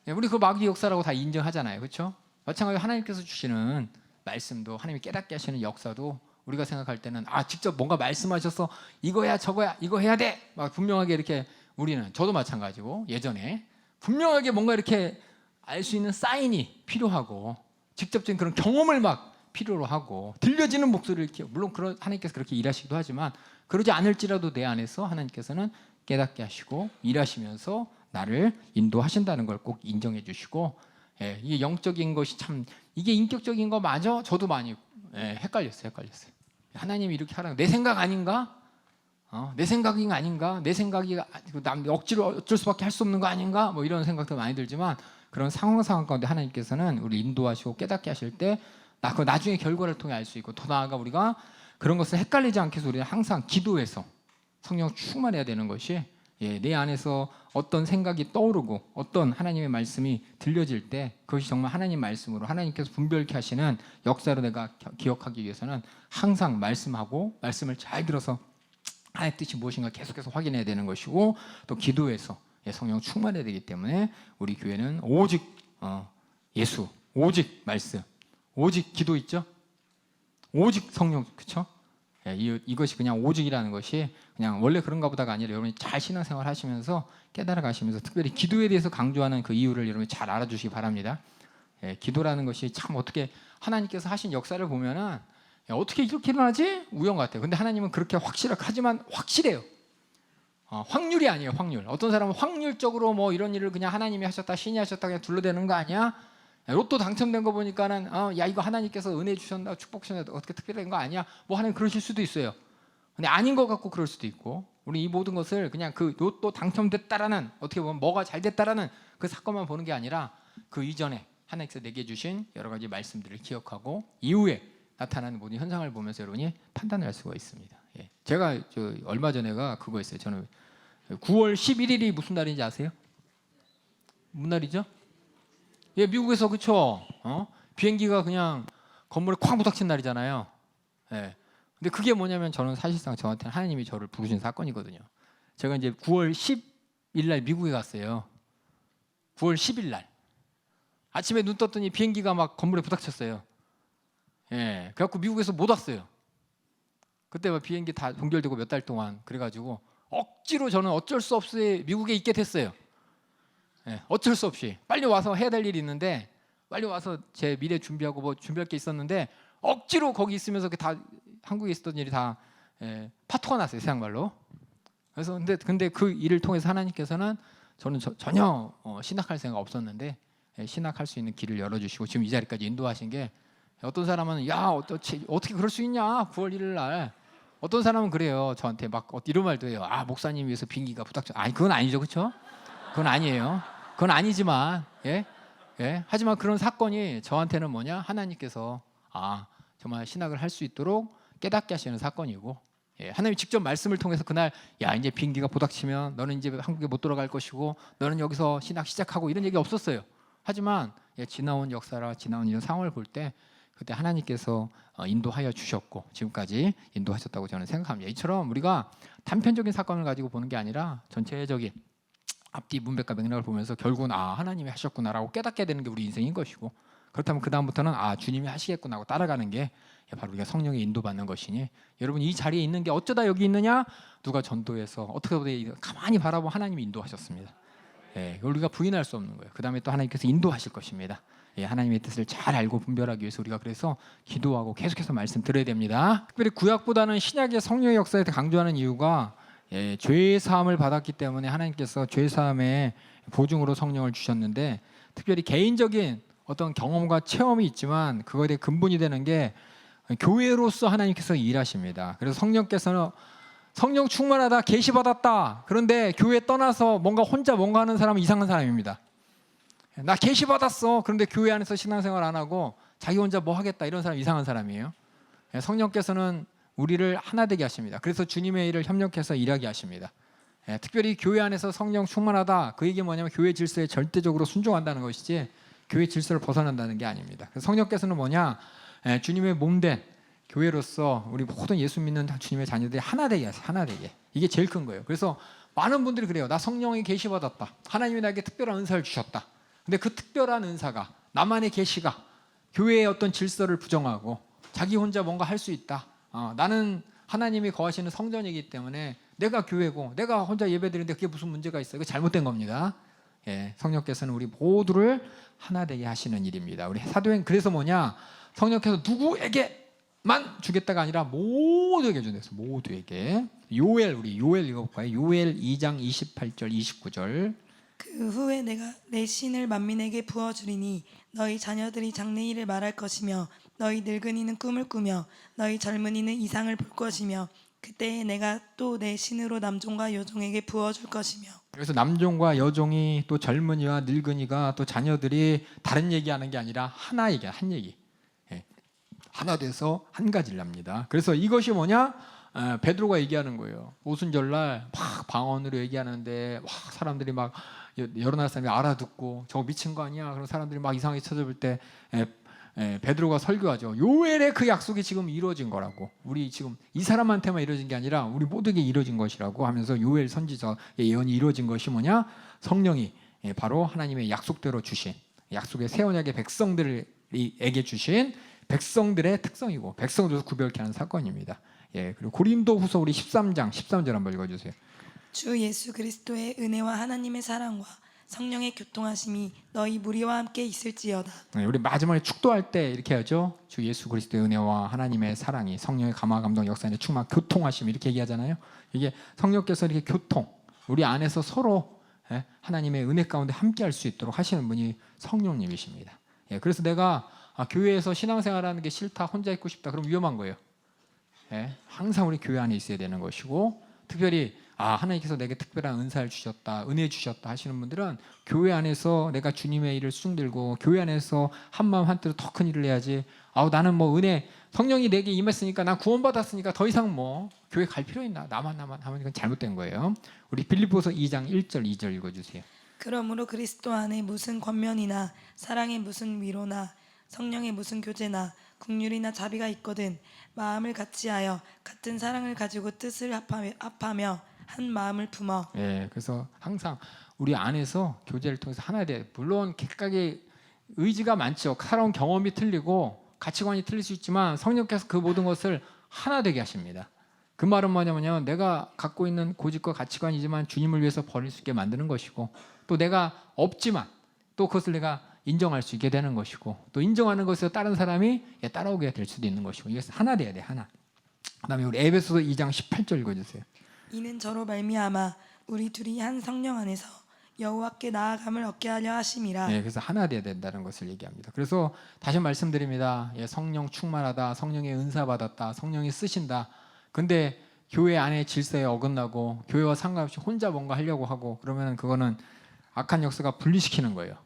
A: 우리 그 마귀 역사라고 다 인정하잖아요. 그렇죠? 마찬가지로 하나님께서 주시는 말씀도 하나님이 깨닫게 하시는 역사도 우리가 생각할 때는 직접 뭔가 말씀하셔서 이거야 저거야 이거 해야 돼 막 분명하게 이렇게 우리는 저도 마찬가지고 예전에 분명하게 뭔가 이렇게 알 수 있는 사인이 필요하고 직접적인 그런 경험을 막 필요로 하고 들려지는 목소리를 이렇게 물론 하나님께서 그렇게 일하시기도 하지만 그러지 않을지라도 내 안에서 하나님께서는 깨닫게 하시고 일하시면서 나를 인도하신다는 걸 꼭 인정해 주시고 이게 영적인 것이 참 이게 인격적인 거 맞아? 저도 많이 헷갈렸어요. 하나님이 이렇게 하라고 내 생각 아닌가? 내 생각이 아닌가? 내 생각이 남 억지로 어쩔 수밖에 할 수 없는 거 아닌가? 뭐 이런 생각도 많이 들지만 그런 상황 가운데 하나님께서는 우리 인도하시고 깨닫게 하실 때 그 나중에 결과를 통해 알 수 있고 더 나아가 우리가 그런 것을 헷갈리지 않게 해서 우리는 항상 기도해서 성령 충만해야 되는 것이 내 안에서 어떤 생각이 떠오르고 어떤 하나님의 말씀이 들려질 때 그것이 정말 하나님 말씀으로 하나님께서 분별케 하시는 역사로 내가 기억하기 위해서는 항상 말씀하고 말씀을 잘 들어서 하나님의 뜻이 무엇인가 계속해서 확인해야 되는 것이고 또 기도해서 성령 충만해야 되기 때문에 우리 교회는 오직 예수, 오직 말씀, 오직 기도 있죠? 오직 성령, 그렇죠? 이것이 그냥 오직이라는 것이 그냥 원래 그런가 보다가 아니라 여러분이 잘 신앙생활 하시면서 깨달아 가시면서 특별히 기도에 대해서 강조하는 그 이유를 여러분이 잘 알아주시기 바랍니다. 기도라는 것이 참 어떻게 하나님께서 하신 역사를 보면은 어떻게 이렇게 일어나지? 우연 같아요. 근데 하나님은 그렇게 하지만 확실해요. 확률이 아니에요. 확률. 어떤 사람은 확률적으로 뭐 이런 일을 그냥 하나님이 하셨다 신이 하셨다 그냥 둘러대는 거 아니야? 로또 당첨된 거 보니까는 야 이거 하나님께서 은혜 주셨나 축복 주셨나 어떻게 특별한 거 아니야? 뭐 하나님 그러실 수도 있어요. 근데 아닌 것 같고 그럴 수도 있고 우리 이 모든 것을 그냥 그 로또 당첨됐다라는, 어떻게 보면 뭐가 잘 됐다라는 그 사건만 보는 게 아니라 그 이전에 하나님께서 내게 주신 여러 가지 말씀들을 기억하고 이후에 나타나는 모든 현상을 보면서 여러분이 판단을 할 수가 있습니다. 예. 제가 얼마 전에가 그거 있어요. 저는 9월 11일이 무슨 날인지 아세요? 무슨 날이죠? 예, 미국에서 그쵸? 비행기가 그냥 건물에 쾅 부닥친 날이잖아요. 예. 근데 그게 뭐냐면 저는 사실상 저한테는 하나님이 저를 부르신 사건이거든요. 제가 이제 9월 10일 날 미국에 갔어요. 9월 10일 날 아침에 눈 떴더니 비행기가 막 건물에 부닥쳤어요. 예, 그래갖고 미국에서 못 왔어요. 그때 막 비행기 다 동결되고 몇 달 동안 그래가지고 억지로 저는 어쩔 수 없이 미국에 있게 됐어요. 예, 어쩔 수 없이 빨리 와서 해야 될 일이 있는데 빨리 와서 제 미래 준비하고 뭐 준비할 게 있었는데 억지로 거기 있으면서 다 한국에 있었던 일이 다 파토가 났어요, 세상 말로. 그래서 근데 그 일을 통해서 하나님께서는 저는 전혀 신학할 생각 없었는데 신학할 수 있는 길을 열어주시고 지금 이 자리까지 인도하신 게, 어떤 사람은 야 어떻게 그럴 수 있냐 9월 1일 날, 어떤 사람은 그래요. 저한테 막 이런 말도 해요. 아, 목사님 위해서 비행기가 부닥쳐. 아니 그건 아니죠, 그렇죠? 그건 아니에요. 그건 아니지만 하지만 그런 사건이 저한테는 뭐냐, 하나님께서 정말 신학을 할 수 있도록 깨닫게 하시는 사건이고, 하나님이 직접 말씀을 통해서 그날 야 이제 비행기가 부닥치면 너는 이제 한국에 못 돌아갈 것이고 너는 여기서 신학 시작하고 이런 얘기 없었어요. 하지만 지나온 역사라 지나온 이런 상황을 볼 때 그때 하나님께서 인도하여 주셨고 지금까지 인도하셨다고 저는 생각합니다. 이처럼 우리가 단편적인 사건을 가지고 보는 게 아니라 전체적인 앞뒤 문맥과 맥락을 보면서 결국은 하나님이 하셨구나라고 깨닫게 되는 게 우리 인생인 것이고, 그렇다면 그 다음부터는 주님이 하시겠구나 하고 따라가는 게 바로 우리가 성령의 인도받는 것이니, 여러분 이 자리에 있는 게 어쩌다 여기 있느냐, 누가 전도해서 어떻게 보면 가만히 바라보면 하나님이 인도하셨습니다. 우리가 부인할 수 없는 거예요. 그 다음에 또 하나님께서 인도하실 것입니다. 하나님의 뜻을 잘 알고 분별하기 위해서 우리가 그래서 기도하고 계속해서 말씀 들어야 됩니다. 특별히 구약보다는 신약의 성령의 역사에 강조하는 이유가 죄 사함을 받았기 때문에 하나님께서 죄 사함의 보증으로 성령을 주셨는데, 특별히 개인적인 어떤 경험과 체험이 있지만 그거에 대해 근본이 되는 게 교회로서 하나님께서 일하십니다. 그래서 성령께서는 성령 충만하다, 계시 받았다. 그런데 교회 떠나서 혼자 뭔가 하는 사람은 이상한 사람입니다. 나 계시 받았어. 그런데 교회 안에서 신앙생활 안 하고 자기 혼자 뭐 하겠다, 이런 사람 이상한 사람이에요. 성령께서는 우리를 하나 되게 하십니다. 그래서 주님의 일을 협력해서 일하게 하십니다. 특별히 교회 안에서 성령 충만하다, 그 얘기 뭐냐면 교회 질서에 절대적으로 순종한다는 것이지 교회 질서를 벗어난다는 게 아닙니다. 그래서 성령께서는 뭐냐, 주님의 몸된 교회로서 우리 모든 예수 믿는 주님의 자녀들이 하나 되게 하세요. 하나 되게. 이게 제일 큰 거예요. 그래서 많은 분들이 그래요. 나 성령의 계시 받았다. 하나님이 나에게 특별한 은사를 주셨다. 근데 그 특별한 은사가, 나만의 계시가 교회의 어떤 질서를 부정하고 자기 혼자 뭔가 할 수 있다. 나는 하나님이 거하시는 성전이기 때문에 내가 교회고 내가 혼자 예배드리는데 그게 무슨 문제가 있어요? 그게 잘못된 겁니다. 성령께서는 우리 모두를 하나 되게 하시는 일입니다. 우리 사도행 그래서 뭐냐, 성령께서 누구에게만 주겠다가 아니라 모두에게 준대서 모두에게. 우리 요엘 읽어볼까요? 요엘 2장 28절 29절.
B: 그 후에 내가 내 신을 만민에게 부어주리니 너희 자녀들이 장래일을 말할 것이며 너희 늙은이는 꿈을 꾸며 너희 젊은이는 이상을 볼 것이며 그때에 내가 또 내 신으로 남종과 여종에게 부어줄 것이며.
A: 그래서 남종과 여종이 또 젊은이와 늙은이가 또 자녀들이 다른 얘기하는 게 아니라 하나 얘기, 한 얘기. 하나 돼서 한 가지를 합니다. 그래서 이것이 뭐냐? 베드로가 얘기하는 거예요. 오순절날 막 방언으로 얘기하는데 사람들이 막 여러 나라 사람이 알아듣고 저거 미친 거 아니야? 그런 사람들이 막 이상하게 쳐다볼 때 베드로가 설교하죠. 요엘의 그 약속이 지금 이루어진 거라고. 우리 지금 이 사람한테만 이루어진 게 아니라 우리 모두에게 이루어진 것이라고 하면서 요엘 선지자의 예언이 이루어진 것이 뭐냐? 성령이 바로 하나님의 약속대로 주신, 약속의 새 언약의 백성들에게 주신 백성들의 특성이고 백성들을 구별케 하는 사건입니다. 그리고 고린도후서 우리 13장 13절 한번 읽어주세요.
B: 주 예수 그리스도의 은혜와 하나님의 사랑과 성령의 교통하심이 너희 무리와 함께 있을지어다.
A: 우리 마지막에 축도할 때 이렇게 하죠. 주 예수 그리스도의 은혜와 하나님의 사랑이 성령의 감화 감동 역사에 충만 교통하심, 이렇게 얘기하잖아요. 이게 성령께서 이렇게 교통, 우리 안에서 서로 하나님의 은혜 가운데 함께할 수 있도록 하시는 분이 성령님이십니다. 그래서 내가 교회에서 신앙생활하는 게 싫다, 혼자 있고 싶다, 그럼 위험한 거예요. 항상 우리 교회 안에 있어야 되는 것이고, 특별히 하나님께서 내게 특별한 은사를 주셨다, 은혜 주셨다 하시는 분들은 교회 안에서 내가 주님의 일을 수중들고 교회 안에서 한마음 한뜻으로 더 큰 일을 해야지. 나는 뭐 은혜 성령이 내게 임했으니까 난 구원받았으니까 더 이상 뭐 교회 갈 필요 있나? 나만 하면 이건 잘못된 거예요. 우리 빌립보서 2장 1절 2절 읽어주세요.
B: 그러므로 그리스도 안에 무슨 권면이나 사랑의 무슨 위로나 성령의 무슨 교제나 긍휼이나 자비가 있거든 마음을 같이하여 같은 사랑을 가지고 뜻을 합하며 한 마음을 품어.
A: 그래서 항상 우리 안에서 교제를 통해서 하나 돼. 물론 각각의 의지가 많죠. 살아온 경험이 틀리고 가치관이 틀릴 수 있지만 성령께서 그 모든 것을 하나 되게 하십니다. 그 말은 뭐냐면요, 내가 갖고 있는 고집과 가치관이지만 주님을 위해서 버릴 수 있게 만드는 것이고, 또 내가 없지만 또 그것을 내가 인정할 수 있게 되는 것이고, 또 인정하는 것에서 다른 사람이 따라오게 될 수도 있는 것이고, 이것은 하나 돼야 돼. 하나. 그다음에 우리 에베소서 2장 18절 읽어주세요.
B: 이는 저로 말미암아 우리 둘이 한 성령 안에서 여호와께 나아감을 얻게 하려 하심이라.
A: 그래서 하나 돼야 된다는 것을 얘기합니다. 그래서 다시 말씀드립니다. 성령 충만하다, 성령의 은사 받았다, 성령이 쓰신다. 근데 교회 안에 질서에 어긋나고 교회와 상관없이 혼자 뭔가 하려고 하고 그러면 그거는 악한 역사가 분리시키는 거예요.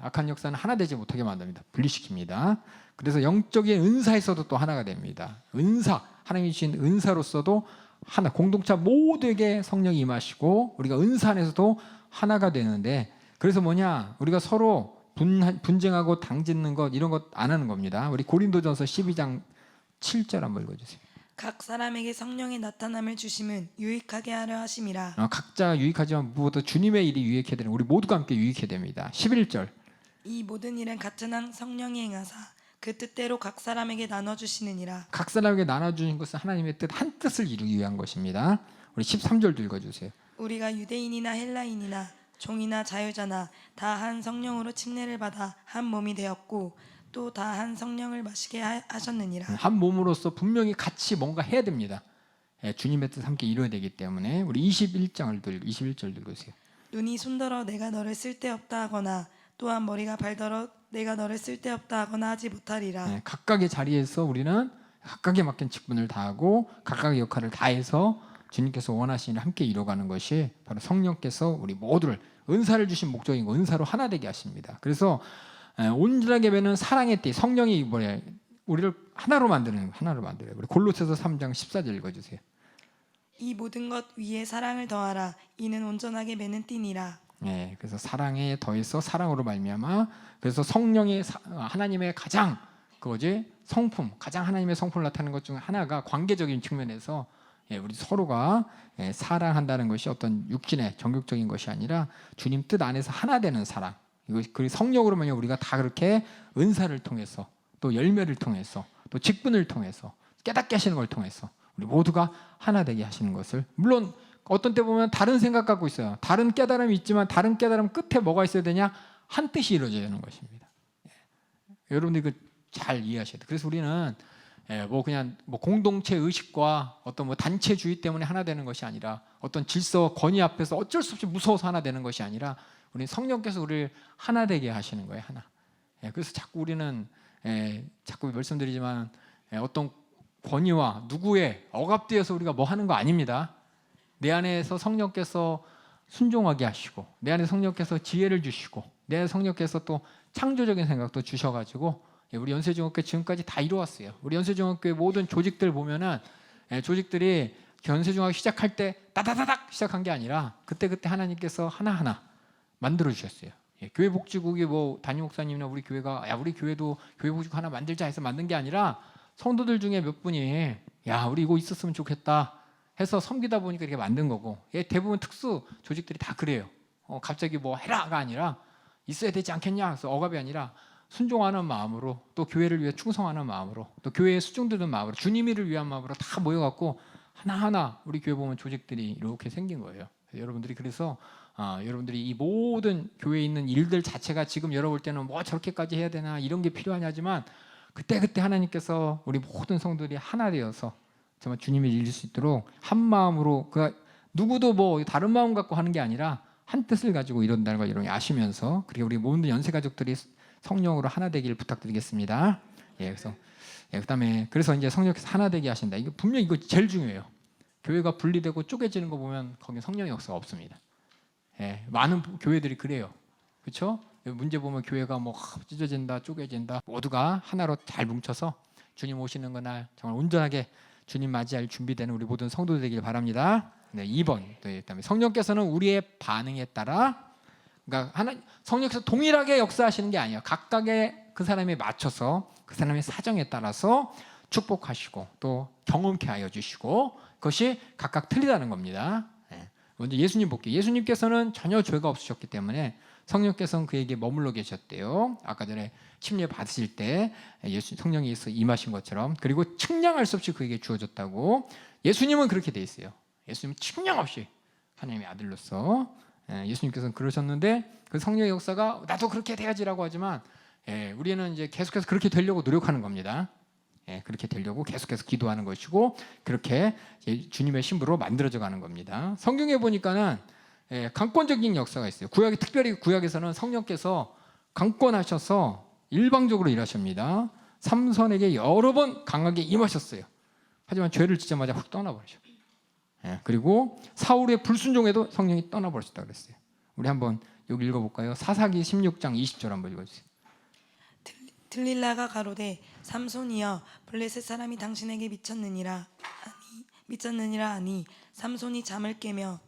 A: 악한 역사는 하나 되지 못하게 만듭니다. 분리시킵니다. 그래서 영적인 은사에서도 또 하나가 됩니다. 은사, 하나님이 주신 은사로서도 하나, 공동체 모두에게 성령이 임하시고 우리가 은사 안에서도 하나가 되는데, 그래서 뭐냐, 우리가 서로 분쟁하고 당짓는 것 이런 것 안 하는 겁니다. 우리 고린도전서 12장 7절 한번 읽어주세요.
B: 각 사람에게 성령의 나타남을 주심은 유익하게 하려 하심이라.
A: 각자 유익하지만 무엇보다 주님의 일이 유익해야 되는, 우리 모두가 함께 유익해야 됩니다. 11절.
B: 이 모든 일은 같은 한 성령이 행하사 그 뜻대로 각 사람에게 나눠주시느니라.
A: 각 사람에게 나눠주신 것은 하나님의 뜻, 한 뜻을 이루기 위한 것입니다. 우리 13절도 읽어주세요.
B: 우리가 유대인이나 헬라인이나 종이나 자유자나 다 한 성령으로 침례를 받아 한 몸이 되었고 또 다 한 성령을 마시게 하셨느니라.
A: 한 몸으로서 분명히 같이 뭔가 해야 됩니다. 주님의 뜻 함께 이루어야 되기 때문에 우리 21절 읽으세요.
B: 눈이 손더러 내가 너를 쓸데없다 하거나 또한 머리가 발더러 내가 너를 쓸데없다 하거나 하지 못하리라.
A: 각각의 자리에서 우리는 각각에 맡긴 직분을 다하고 각각의 역할을 다해서 주님께서 원하시는 일을 함께 이뤄가는 것이 바로 성령께서 우리 모두를 은사를 주신 목적인 거, 은사로 하나 되게 하십니다. 그래서 온전하게 배는 사랑의 띠, 성령이 뭐냐, 우리를 하나로 만드는, 하나로 만들어요. 우리 골로새서 3장 14절 읽어주세요.
B: 이 모든 것 위에 사랑을 더하라. 이는 온전하게 매는 띠니라.
A: 그래서 사랑에 더해서 사랑으로 말미암아, 그래서 성령의 하나님의 가장 그거지 성품, 가장 하나님의 성품을 나타내는 것 중 하나가 관계적인 측면에서 우리 서로가 사랑한다는 것이 어떤 육신의 정욕적인 것이 아니라 주님 뜻 안에서 하나 되는 사랑. 그 성령으로만요 우리가 다 그렇게 은사를 통해서 또 열매를 통해서 또 직분을 통해서 깨닫게 하시는 걸 통해서 우리 모두가 하나 되게 하시는 것을, 물론 어떤 때 보면 다른 생각 갖고 있어요. 다른 깨달음이 있지만 다른 깨달음 끝에 뭐가 있어야 되냐? 한 뜻이 이루어져야 되는 것입니다. 여러분들 이거 잘 이해하셔야 돼요. 그래서 우리는 그냥 공동체 의식과 어떤 단체주의 때문에 하나 되는 것이 아니라, 어떤 질서 권위 앞에서 어쩔 수 없이 무서워서 하나 되는 것이 아니라, 우리 성령께서 우리를 하나 되게 하시는 거예요. 하나. 그래서 자꾸 우리는 자꾸 말씀드리지만 어떤 권위와 누구의 억압되어서 우리가 뭐 하는 거 아닙니다. 내 안에서 성령께서 순종하게 하시고, 내 안에 성령께서 지혜를 주시고, 내 안에 성령께서 또 창조적인 생각도 주셔가지고 우리 연세중학교 지금까지 다 이루었어요. 우리 연세중학교의 모든 조직들 보면은 조직들이 연세중학교 시작할 때 따다다닥 시작한 게 아니라 그때 하나님께서 하나하나 만들어 주셨어요. 교회복지국이 담임 목사님이나 우리 교회가 우리 교회도 교회복지국 하나 만들자 해서 만든 게 아니라 성도들 중에 몇 분이 우리 이거 있었으면 좋겠다 해서 섬기다 보니까 이렇게 만든 거고, 대부분 특수 조직들이 다 그래요. 갑자기 해라가 아니라 있어야 되지 않겠냐 그래서 억압이 아니라 순종하는 마음으로, 또 교회를 위해 충성하는 마음으로, 또 교회에 수종드는 마음으로, 주님이를 위한 마음으로 다 모여갖고 하나하나 우리 교회 보면 조직들이 이렇게 생긴 거예요. 여러분들이 그래서 여러분들이 이 모든 교회에 있는 일들 자체가 지금 열어볼 때는 저렇게까지 해야 되나 이런 게 필요하냐지만, 그때 하나님께서 우리 모든 성도들이 하나 되어서 정말 주님을 이룰 수 있도록 한 마음으로, 누구도 다른 마음 갖고 하는 게 아니라 한 뜻을 가지고 이룬다는 걸 여러분이 아시면서, 그리고 우리 모든 연세 가족들이 성령으로 하나 되기를 그래서 그다음에 그래서 이제 성령께서 하나 되게 하신다. 이거 분명 이거 제일 중요해요. 교회가 분리되고 쪼개지는 거 보면 거기 성령의 역사가 없습니다. 예, 많은 교회들이 그래요. 그렇죠? 문제 보면 교회가 뭐 찢어진다, 쪼개진다. 모두가 하나로 잘 뭉쳐서 주님 오시는 그날 정말 온전하게 주님 맞이할 준비되는 우리 모든 성도들 되길 바랍니다. 네, 2번. 네, 그다음에 성령께서는 우리의 반응에 따라, 그러니까 성령께서 동일하게 역사하시는 게 아니에요. 각각의 그 사람에 맞춰서 그 사람의 사정에 따라서 축복하시고 또 경험케 하여 주시고, 그것이 각각 틀리다는 겁니다. 네. 먼저 예수님 볼게요. 예수님께서는 전혀 죄가 없으셨기 때문에 성령께서는 그에게 머물러 계셨대요. 아까 전에 침례 받으실 때 성령이 임하신 것처럼. 그리고 측량할 수 없이 그에게 주어졌다고. 예수님은 그렇게 돼 있어요. 예수님은 측량 없이 하나님의 아들로서 예수님께서는 그러셨는데, 그 성령의 역사가 나도 그렇게 돼야지라고 하지만 우리는 이제 계속해서 그렇게 되려고 노력하는 겁니다. 그렇게 되려고 계속해서 기도하는 것이고, 그렇게 주님의 신부로 만들어져 가는 겁니다. 성경에 보니까는 강권적인 역사가 있어요. 특별히 구약에서는 성령께서 강권하셔서 일방적으로 일하십니다. 삼손에게 여러 번 강하게 임하셨어요. 하지만 죄를 짓자마자 훅 떠나버리죠. 그리고 사울의 불순종에도 성령이 떠나버리셨다 그랬어요. 우리 한번 여기 읽어볼까요? 사사기 16장 20절 한번 읽어주세요.
B: 들릴라가 가로되 삼손이여 블레셋 사람이 당신에게 미쳤느니라 하니 삼손이 잠을 깨며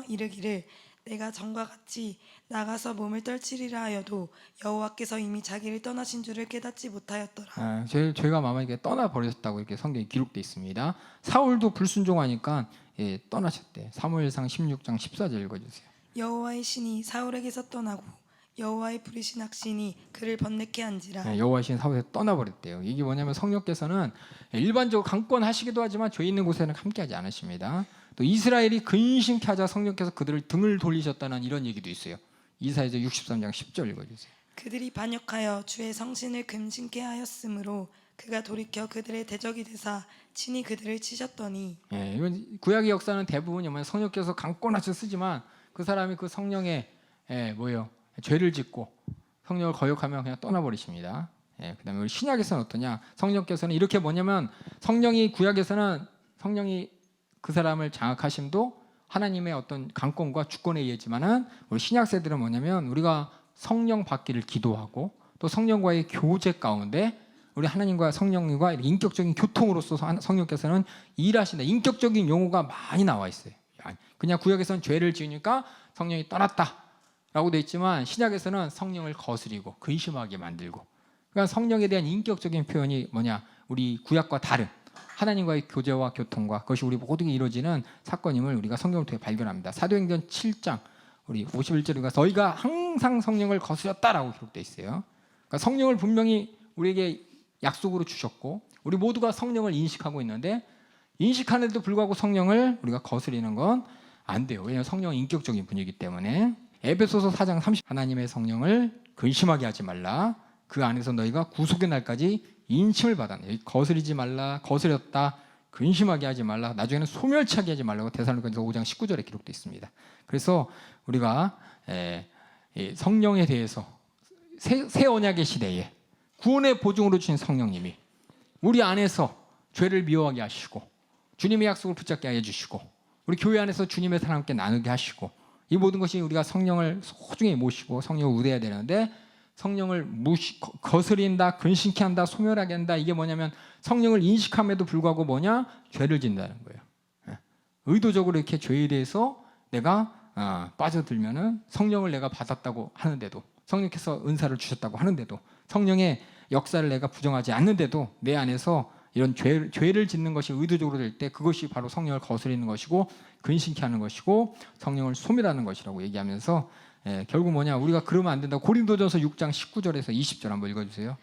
B: 이르기를 내가 전과 같이 나가서 몸을 떨치리라 하여도 여호와께서 이미 자기를 떠나신 줄을 깨닫지 못하였더라.
A: 죄가 마음에 떠나버렸다고 이렇게 성경에 기록되어 있습니다. 사울도 불순종하니까 떠나셨대. 사무엘상 16장 14절 읽어주세요.
B: 여호와의 신이 사울에게서 떠나고 여호와의 부르신 악신이 그를 번뇌케 한지라.
A: 여호와의 신 사울에서 떠나버렸대요. 이게 뭐냐면 성령께서는 일반적으로 강권하시기도 하지만 죄 있는 곳에는 함께하지 않으십니다. 또 이스라엘이 근심케 하자 성령께서 그들을 등을 돌리셨다는 이런 얘기도 있어요. 이사야서 63장 10절 읽어주세요.
B: 그들이 반역하여 주의 성신을 근심케 하였으므로 그가 돌이켜 그들의 대적이 되사 친히 그들을 치셨더니.
A: 이건 구약의 역사는 대부분이 성령께서 강권하셔 쓰지만 그 사람이 그 성령의 죄를 짓고 성령을 거역하면 그냥 떠나버리십니다. 그다음에 우리 신약에서는 어떠냐? 성령께서는 이렇게 뭐냐면 구약에서는 성령이 그 사람을 장악하심도 하나님의 어떤 강권과 주권에 의하지만은 우리 신약 세대는 뭐냐면 우리가 성령 받기를 기도하고 또 성령과의 교제 가운데 우리 하나님과 성령과 인격적인 교통으로서 성령께서는 일하신다. 인격적인 용어가 많이 나와 있어요. 그냥 구약에서는 죄를 지으니까 성령이 떠났다라고 돼 있지만 신약에서는 성령을 거스리고 근심하게 만들고, 그러니까 성령에 대한 인격적인 표현이 우리 구약과 다른 하나님과의 교제와 교통과 그것이 우리 모두에게 이루어지는 사건임을 우리가 성경을 통해 발견합니다. 사도행전 7장 우리 51절에 너희가 항상 성령을 거스렸다라고 기록되어 있어요. 그러니까 성령을 분명히 우리에게 약속으로 주셨고 우리 모두가 성령을 인식하고 있는데, 인식하는데도 불구하고 성령을 우리가 거스리는 건 안 돼요. 왜냐하면 성령은 인격적인 분이기 때문에. 에베소서 4장 30 하나님의 성령을 근심하게 하지 말라. 그 안에서 너희가 구속의 날까지 인침을 받았네. 거스리지 말라, 거스렸다, 근심하게 하지 말라, 나중에는 소멸치하게 하지 말라고 데살로니가서 5장 19절에 기록되어 있습니다. 그래서 우리가 성령에 대해서 새 언약의 시대에 구원의 보증으로 주신 성령님이 우리 안에서 죄를 미워하게 하시고 주님의 약속을 붙잡게 하여 주시고 우리 교회 안에서 주님의 사랑을 함께 나누게 하시고, 이 모든 것이 우리가 성령을 소중히 모시고 성령을 우대해야 되는데 성령을 거스린다, 근심케 한다, 소멸하게 한다. 이게 뭐냐면 성령을 인식함에도 불구하고 죄를 짓는다는 거예요. 의도적으로 이렇게 죄에 대해서 내가 빠져들면은 성령을 내가 받았다고 하는데도, 성령께서 은사를 주셨다고 하는데도, 성령의 역사를 내가 부정하지 않는데도 내 안에서 이런 죄를 짓는 것이 의도적으로 될 때 그것이 바로 성령을 거스리는 것이고 근심케 하는 것이고 성령을 소멸하는 것이라고 얘기하면서 결국 우리가 그러면 안 된다고 고린도전서 6장 19절에서 20절 한번 읽어주세요.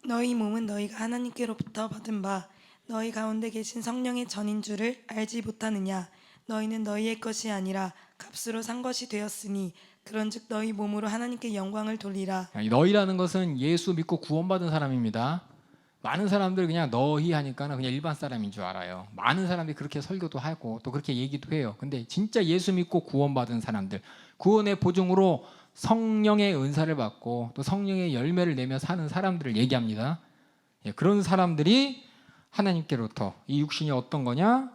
B: 너희 몸은 너희가 하나님께로부터 받은 바 너희 가운데 계신 성령의 전인 줄을 알지 못하느냐. 너희는 너희의 것이 아니라 값으로 산 것이 되었으니 그런즉 너희 몸으로 하나님께 영광을 돌리라.
A: 너희라는 것은 예수 믿고 구원받은 사람입니다. 많은 사람들이 그냥 너희 하니까 그냥 일반 사람인 줄 알아요. 많은 사람들이 그렇게 설교도 하고 또 그렇게 얘기도 해요. 근데 진짜 예수 믿고 구원받은 사람들, 구원의 보증으로 성령의 은사를 받고 또 성령의 열매를 내며 사는 사람들을 얘기합니다. 그런 사람들이 하나님께로부터. 이 육신이 어떤 거냐?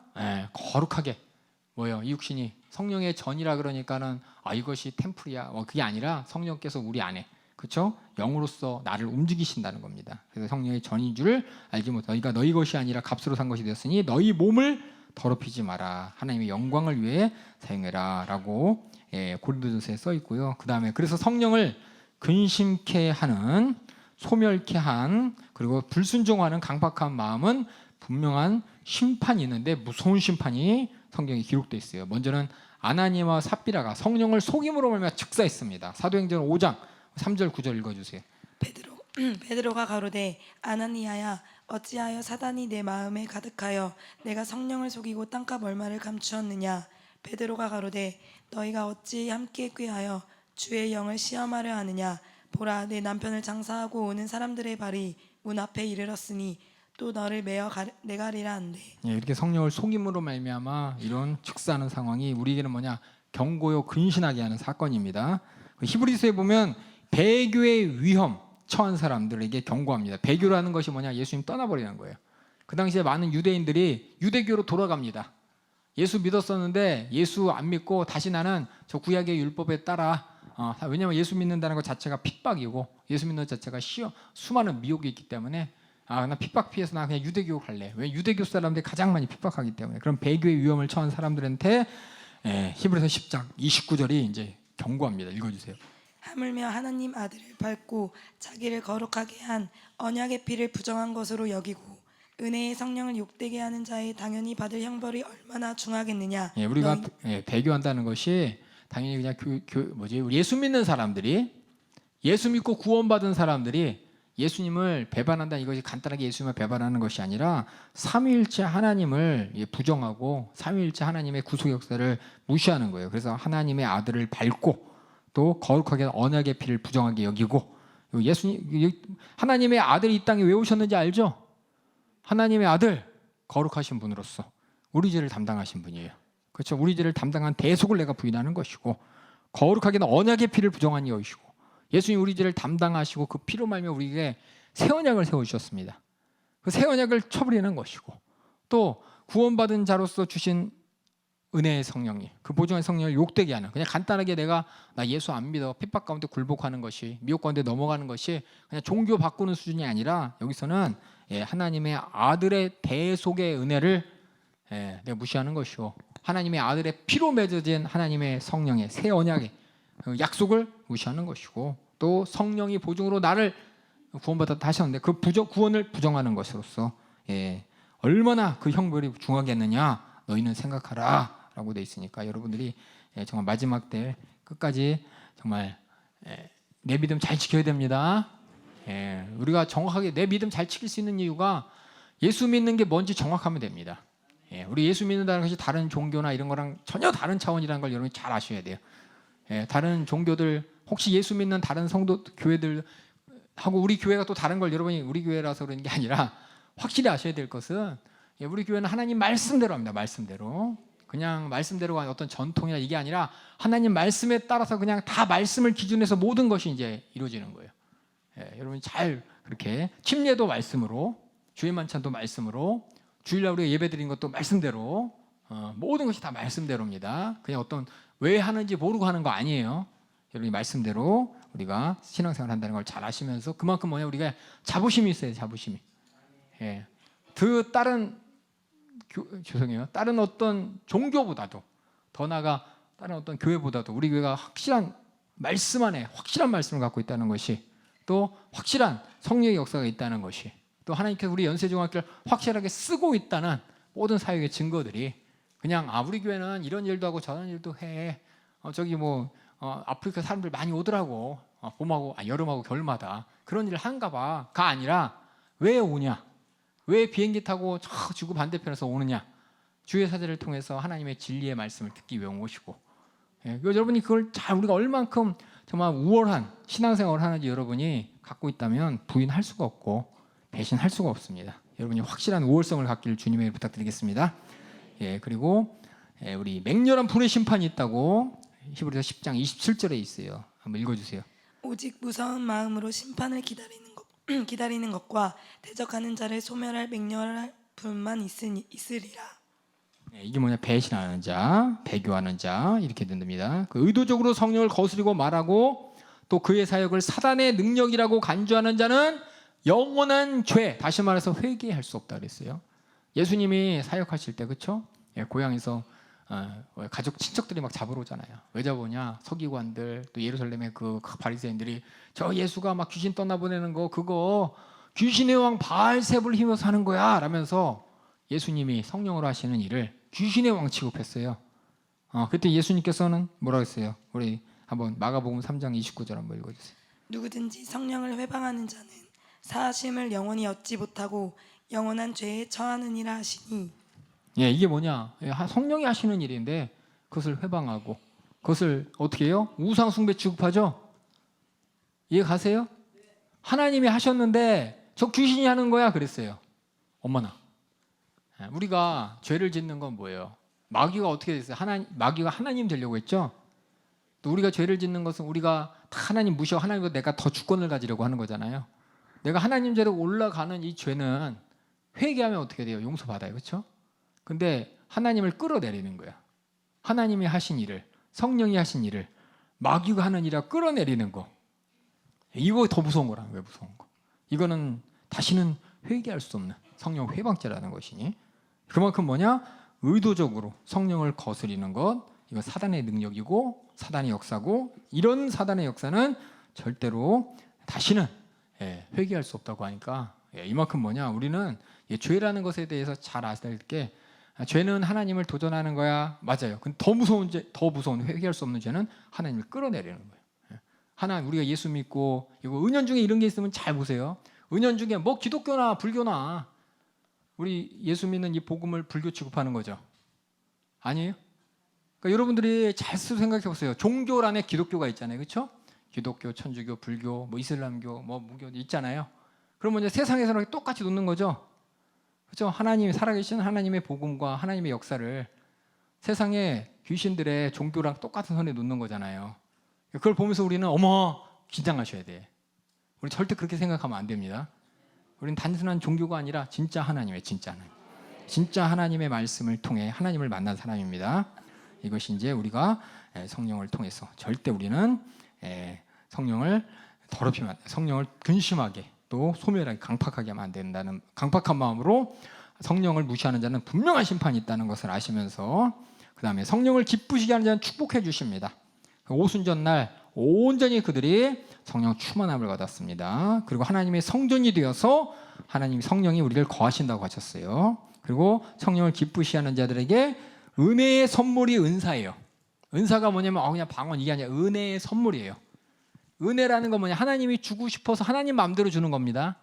A: 거룩하게. 뭐예요? 이 육신이 성령의 전이라 그러니까는 이것이 템플이야. 그게 아니라 성령께서 우리 안에, 그렇죠? 영으로서 나를 움직이신다는 겁니다. 그래서 성령의 전인 줄을 알지 못하고 너희가 너희 것이 아니라 값으로 산 것이 되었으니 너희 몸을 더럽히지 마라. 하나님의 영광을 위해 사용해라라고 고린도전서에 써 있고요. 그 다음에 그래서 성령을 근심케 하는, 소멸케 한, 그리고 불순종하는 강박한 마음은 분명한 심판이 있는데 무서운 심판이 성경에 기록되어 있어요. 먼저는 아나니아와 삽비라가 성령을 속임으로 말미암아 즉사했습니다. 사도행전 5장 3절 9절 읽어주세요.
B: 베드로가 가로되 아나니아야 어찌하여 사단이 내 마음에 가득하여 내가 성령을 속이고 땅값 얼마를 감추었느냐. 베드로가 가로되 너희가 어찌 함께 꾀하여 주의 영을 시험하려 하느냐. 보라 내 남편을 장사하고 오는 사람들의 발이 문 앞에 이르렀으니 또 너를 메어 내가리라 한대.
A: 이렇게 성령을 속임으로 말미암아 이런 즉사하는 상황이 우리에게는 뭐냐? 경고요 근신하게 하는 사건입니다. 히브리서에 보면 배교의 위험 처한 사람들에게 경고합니다. 배교라는 것이 뭐냐? 예수님 떠나버리는 거예요. 그 당시에 많은 유대인들이 유대교로 돌아갑니다. 예수 믿었었는데 예수 안 믿고 다시 나는 저 구약의 율법에 따라 왜냐하면 예수 믿는다는 것 자체가 핍박이고 예수 믿는 것 자체가 수많은 미혹이 있기 때문에 나 핍박 피해서 나 그냥 유대교 갈래. 왜? 유대교 사람들이 가장 많이 핍박하기 때문에. 그럼 배교의 위험을 처한 사람들한테 히브리서 10장 29절이 이제 경고합니다. 읽어주세요.
B: 하물며 하나님 아들을 밟고 자기를 거룩하게 한 언약의 피를 부정한 것으로 여기고 은혜의 성령을 욕되게 하는 자의 당연히 받을 형벌이 얼마나 중하겠느냐.
A: 우리가 배교한다는 것이 당연히 그냥 우리 예수 믿는 사람들이, 예수 믿고 구원받은 사람들이 예수님을 배반한다, 이것이 간단하게 예수님을 배반하는 것이 아니라 삼위일체 하나님을 부정하고 삼위일체 하나님의 구속 역사를 무시하는 거예요. 그래서 하나님의 아들을 밟고 또 거룩하게 언약의 피를 부정하게 여기고, 예수님 하나님의 아들이 이 땅에 왜 오셨는지 알죠? 하나님의 아들, 거룩하신 분으로서 우리 죄를 담당하신 분이에요. 그렇죠? 우리 죄를 담당한 대속을 내가 부인하는 것이고, 거룩하게는 언약의 피를 부정한 이이시고, 예수님 우리 죄를 담당하시고 그 피로 말미암아 우리에게 새 언약을 세우셨습니다. 그 새 언약을 쳐버리는 것이고, 또 구원받은 자로서 주신 은혜의 성령이, 그 보증의 성령을 욕되게 하는, 그냥 간단하게 나 예수 안 믿어 핍박 가운데 굴복하는 것이, 미혹 가운데 넘어가는 것이 그냥 종교 바꾸는 수준이 아니라 여기서는 하나님의 아들의 대속의 은혜를 내가 무시하는 것이고, 하나님의 아들의 피로 맺어진 하나님의 성령의 새 언약의 약속을 무시하는 것이고, 또 성령이 보증으로 나를 구원받았다 하셨는데 그 구원을 부정하는 것으로서 얼마나 그 형벌이 중하겠느냐 너희는 생각하라 라고 돼 있으니까, 여러분들이 정말 마지막 때 끝까지 정말 내 믿음 잘 지켜야 됩니다. 우리가 정확하게 내 믿음 잘 지킬 수 있는 이유가 예수 믿는 게 뭔지 정확하면 됩니다. 우리 예수 믿는다는 것이 다른 종교나 이런 거랑 전혀 다른 차원이라는 걸 여러분이 잘 아셔야 돼요. 다른 종교들, 혹시 예수 믿는 다른 성도 교회들 하고 우리 교회가 또 다른 걸, 여러분이 우리 교회라서 그런 게 아니라 확실히 아셔야 될 것은 우리 교회는 하나님 말씀대로 합니다. 말씀대로. 그냥 말씀대로가 어떤 전통이나 이게 아니라 하나님 말씀에 따라서 그냥 다 말씀을 기준해서 모든 것이 이제 이루어지는 거예요. 여러분이 잘 그렇게 침례도 말씀으로, 주의 만찬도 말씀으로, 주일날 우리가 예배 드린 것도 말씀대로, 모든 것이 다 말씀대로입니다. 그냥 어떤 왜 하는지 모르고 하는 거 아니에요. 여러분이 말씀대로 우리가 신앙생활 한다는 걸 잘 아시면서 그만큼 뭐냐, 우리가 자부심이 있어요. 자부심이. 다른 어떤 종교보다도, 더 나아가 다른 어떤 교회보다도 우리 교회가 확실한 말씀 안에 확실한 말씀을 갖고 있다는 것이, 또 확실한 성령의 역사가 있다는 것이, 또 하나님께서 우리 연세중학교를 확실하게 쓰고 있다는 모든 사역의 증거들이, 그냥 우리 교회는 이런 일도 하고 저런 일도 해, 아프리카 사람들 많이 오더라고, 봄하고 여름하고 겨울마다 그런 일을 한가 봐가 아니라, 왜 오냐, 왜 비행기 타고 저 지구 반대편에서 오느냐, 주의 사제를 통해서 하나님의 진리의 말씀을 듣기 위해 온 것이고, 여러분이 그걸 잘, 우리가 얼만큼 정말 우월한 신앙생활을 하는지 여러분이 갖고 있다면 부인할 수가 없고 배신할 수가 없습니다. 여러분이 확실한 우월성을 갖기를 주님에게 부탁드리겠습니다. 그리고 우리 맹렬한 불의 심판이 있다고 히브리서 10장 27절에 있어요. 한번 읽어주세요.
B: 오직 무서운 마음으로 심판을 기다리는 것과 대적하는 자를 소멸할 맹렬할 분만 있으리라.
A: 이게 뭐냐? 배신하는 자, 배교하는 자 이렇게 된답니다. 그 의도적으로 성령을 거스리고 말하고 또 그의 사역을 사단의 능력이라고 간주하는 자는 영원한 죄, 다시 말해서 회개할 수 없다 그랬어요. 예수님이 사역하실 때 그렇죠? 고향에서 가족 친척들이 막 잡으러 오잖아요. 왜 잡으냐? 서기관들 또 예루살렘의 그 바리새인들이 저 예수가 막 귀신 떠나보내는 거 그거 귀신의 왕 바알세불 힘으로 하는 거야 라면서 예수님이 성령으로 하시는 일을 귀신의 왕 취급했어요. 그때 예수님께서는 뭐라고 했어요? 우리 한번 마가복음 3장 29절 한번 읽어주세요.
B: 누구든지 성령을 회방하는 자는 사하심을 영원히 얻지 못하고 영원한 죄에 처하느니라 하시니.
A: 이게 뭐냐? 성령이 하시는 일인데 그것을 회방하고 그것을 어떻게 해요? 우상 숭배 취급하죠? 이해 가세요? 하나님이 하셨는데 저 귀신이 하는 거야 그랬어요. 어머나. 우리가 죄를 짓는 건 뭐예요? 마귀가 어떻게 됐어요? 마귀가 하나님 되려고 했죠? 또 우리가 죄를 짓는 것은 우리가 다 하나님 무시하고 하나님보다 내가 더 주권을 가지려고 하는 거잖아요. 내가 하나님 죄로 올라가는 이 죄는 회개하면 어떻게 돼요? 용서받아요. 그렇죠? 근데 하나님을 끌어내리는 거야. 하나님이 하신 일을, 성령이 하신 일을 마귀가 하는 일이라 끌어내리는 거. 이거 더 무서운 거라. 왜 무서운 거? 이거는 다시는 회개할 수 없는 성령 회방죄라는 것이니 그만큼 뭐냐? 의도적으로 성령을 거스리는 것, 이거 사단의 능력이고 사단의 역사고 이런 사단의 역사는 절대로 다시는 회개할 수 없다고 하니까 이만큼 뭐냐? 우리는 죄라는 것에 대해서 잘 아셔야 될 게 죄는 하나님을 도전하는 거야. 맞아요. 근데 더 무서운 회개할 수 없는 죄는 하나님을 끌어내리는 거예요. 하나님 우리가 예수 믿고 이거 은연중에 이런 게 있으면 잘 보세요. 은연중에 뭐 기독교나 불교나 우리 예수 믿는 이 복음을 불교 취급하는 거죠. 아니에요? 그러니까 여러분들이 잘 생각해 보세요. 종교 안에 기독교가 있잖아요. 그렇죠? 기독교, 천주교, 불교, 뭐 이슬람교, 뭐 무교 있잖아요. 그러면 이제 세상에서는 똑같이 놓는 거죠. 그렇죠? 하나님이 살아계신 하나님의 복음과 하나님의 역사를 세상의 귀신들의 종교랑 똑같은 선에 놓는 거잖아요. 그걸 보면서 우리는 어머 긴장하셔야 돼. 우리 절대 그렇게 생각하면 안 됩니다. 우리는 단순한 종교가 아니라 진짜 하나님의 진짜 하나님의 말씀을 통해 하나님을 만난 사람입니다. 이것이 이제 우리가 성령을 통해서 절대 우리는 성령을 더럽히면 성령을 근심하게 또 소멸하게 강팍하게 하면 안 된다는 강팍한 마음으로 성령을 무시하는 자는 분명한 심판이 있다는 것을 아시면서 그 다음에 성령을 기쁘시게 하는 자는 축복해 주십니다. 오순절날 온전히 그들이 성령 충만함을 받았습니다. 그리고 하나님의 성전이 되어서 하나님 성령이 우리를 거하신다고 하셨어요. 그리고 성령을 기쁘시게 하는 자들에게 은혜의 선물이 은사예요. 은사가 뭐냐면 그냥 방언 이게 아니라 은혜의 선물이에요. 은혜라는 건 뭐냐? 하나님이 주고 싶어서 하나님 마음대로 주는 겁니다.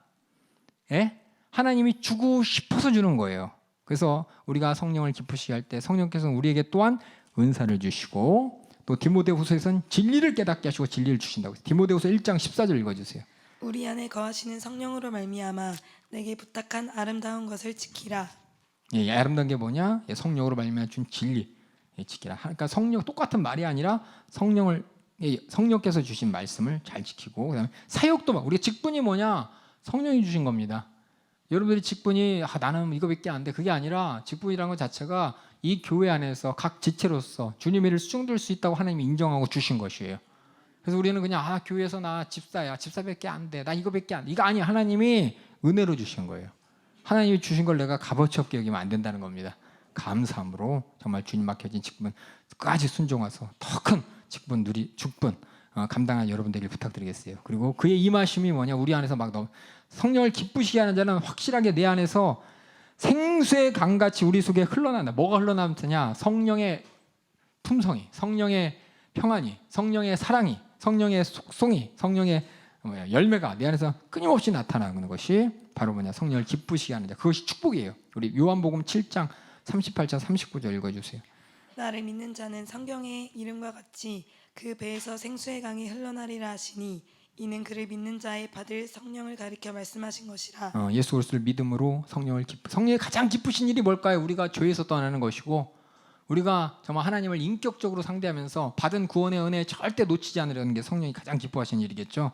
A: 하나님이 주고 싶어서 주는 거예요. 그래서 우리가 성령을 기쁘시게 할 때 성령께서는 우리에게 또한 은사를 주시고 또 디모데후서에서는 진리를 깨닫게 하시고 진리를 주신다고 해요. 디모데후서 1장 14절 읽어주세요.
B: 우리 안에 거하시는 성령으로 말미암아 내게 부탁한 아름다운 것을 지키라.
A: 아름다운 게 뭐냐? 성령으로 말미암아 준 진리 지키라. 그러니까 성령 똑같은 말이 아니라 성령께서 주신 말씀을 잘 지키고 그다음에 사역도 우리 직분이 뭐냐? 성령이 주신 겁니다. 여러분들이 직분이 나는 이거밖에 안 돼. 그게 아니라 직분이라는 것 자체가 이 교회 안에서 각 지체로서 주님의 일을 수중들 수 있다고 하나님이 인정하고 주신 것이에요. 그래서 우리는 그냥 교회에서 나 집사야. 집사밖에 안 돼. 나 이거밖에 안 돼. 이거 아니야. 하나님이 은혜로 주신 거예요. 하나님이 주신 걸 내가 값어치 없게 여기면 안 된다는 겁니다. 감사함으로 정말 주님 맡겨진 직분 끝까지 순종해서 더 큰 직분 감당한 여러분 되길 부탁드리겠어요. 그리고 그의 임하심이 뭐냐? 우리 안에서 막 성령을 기쁘시게 하는 자는 확실하게 내 안에서 생수의 강같이 우리 속에 흘러난다. 뭐가 흘러나느냐? 성령의 품성이, 성령의 평안이, 성령의 사랑이, 성령의 속성이, 성령의 열매가 내 안에서 끊임없이 나타나는 것이 바로 뭐냐? 성령을 기쁘시게 하는 자. 그것이 축복이에요. 우리 요한복음 7장 38절 39절 읽어주세요.
B: 나를 믿는 자는 성경의 이름과 같이 그 배에서 생수의 강이 흘러나리라 하시니 이는 그를 믿는 자의 받을 성령을 가리켜 말씀하신 것이라.
A: 예수 그리스도를 믿음으로 성령의 가장 기쁘신 일이 뭘까요? 우리가 죄에서 떠나는 것이고 우리가 정말 하나님을 인격적으로 상대하면서 받은 구원의 은혜에 절대 놓치지 않으려는 게 성령이 가장 기뻐하시는 일이겠죠.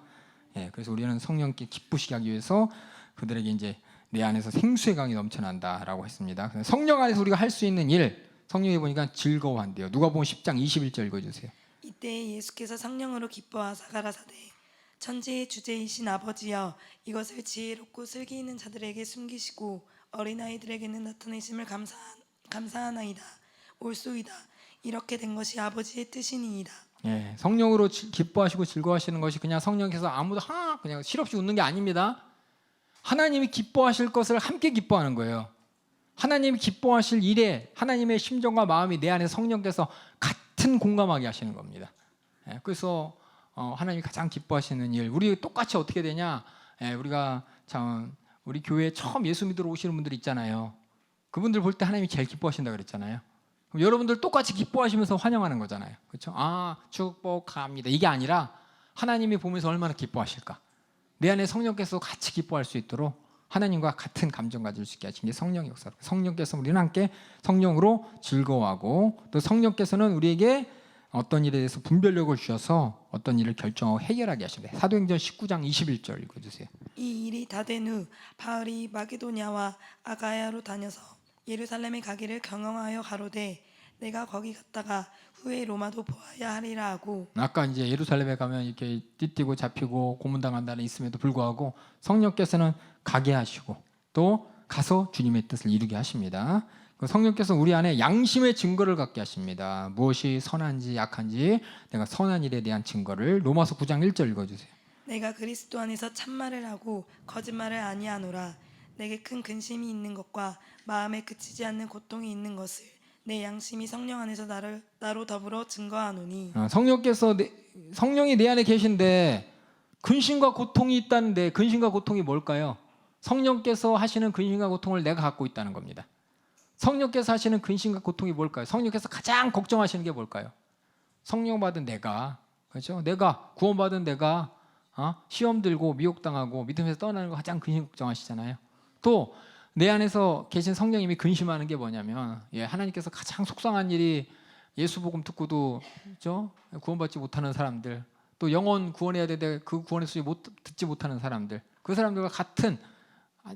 A: 그래서 우리는 성령께 기쁘시게 하기 위해서 그들에게 이제 내 안에서 생수의 강이 넘쳐난다라고 했습니다. 성령 안에서 우리가 할 수 있는 일, 성령이 보니까 즐거워한대요. 누가복음 10장 21절 읽어주세요.
B: 이때 예수께서 성령으로 기뻐하사 가라사대 천지의 주제이신 아버지여 이것을 지혜롭고 슬기 있는 자들에게 숨기시고 어린아이들에게는 나타내심을 감사하나이다. 옳소이다. 이렇게 된 것이 아버지의 뜻이니이다.
A: 예, 성령으로 기뻐하시고 즐거워하시는 것이 그냥 성령께서 아무도 그냥 실없이 웃는 게 아닙니다. 하나님이 기뻐하실 것을 함께 기뻐하는 거예요. 하나님이 기뻐하실 일에 하나님의 심정과 마음이 내 안에 성령께서 같은 공감하게 하시는 겁니다. 예, 그래서 하나님이 가장 기뻐하시는 일, 우리 똑같이 어떻게 되냐? 예, 우리가 참 우리 교회에 처음 예수 믿으러 오시는 분들 있잖아요. 그분들 볼 때 하나님이 제일 기뻐하신다 그랬잖아요. 그럼 여러분들 똑같이 기뻐하시면서 환영하는 거잖아요. 그렇죠? 축복합니다. 이게 아니라 하나님이 보면서 얼마나 기뻐하실까? 내 안에 성령께서 같이 기뻐할 수 있도록 하나님과 같은 감정 가질 수 있게 하신 게 성령의 역사로. 성령께서 우리는 함께 성령으로 즐거워하고 또 성령께서는 우리에게 어떤 일에 대해서 분별력을 주셔서 어떤 일을 결정하고 해결하게 하신다. 사도행전 19장 21절 읽어주세요.
B: 이 일이 다 된 후 바울이 마게도냐와 아가야로 다녀서 예루살렘에 가기를 경영하여 가로되 내가 거기 갔다가 후에 로마도 보아야 하리라 하고.
A: 아까 이제 예루살렘에 가면 이렇게 띠띠고 잡히고 고문당한다는 있음에도 불구하고 성령께서는 가게 하시고 또 가서 주님의 뜻을 이루게 하십니다. 성령께서 우리 안에 양심의 증거를 갖게 하십니다. 무엇이 선한지 약한지 내가 선한 일에 대한 증거를. 로마서 9장 1절 읽어주세요.
B: 내가 그리스도 안에서 참말을 하고 거짓말을 아니하노라. 내게 큰 근심이 있는 것과 마음에 그치지 않는 고통이 있는 것을 내 양심이 성령 안에서 나로 더불어 증거하노니.
A: 성령께서 성령이 내 안에 계신데 근심과 고통이 있다는데 근심과 고통이 뭘까요? 성령께서 하시는 근심과 고통을 내가 갖고 있다는 겁니다. 성령께서 하시는 근심과 고통이 뭘까요? 성령께서 가장 걱정하시는 게 뭘까요? 성령 받은 내가, 그렇죠? 내가 구원받은 내가 시험 들고 미혹당하고 믿음에서 떠나는 거 가장 근심 걱정하시잖아요. 또 내 안에서 계신 성령님이 근심하는 게 뭐냐면, 하나님께서 가장 속상한 일이 예수 복음 듣고도, 그렇죠? 구원받지 못하는 사람들, 또 영혼 구원해야 되는데 그 구원의 소리 듣지 못하는 사람들, 그 사람들과 같은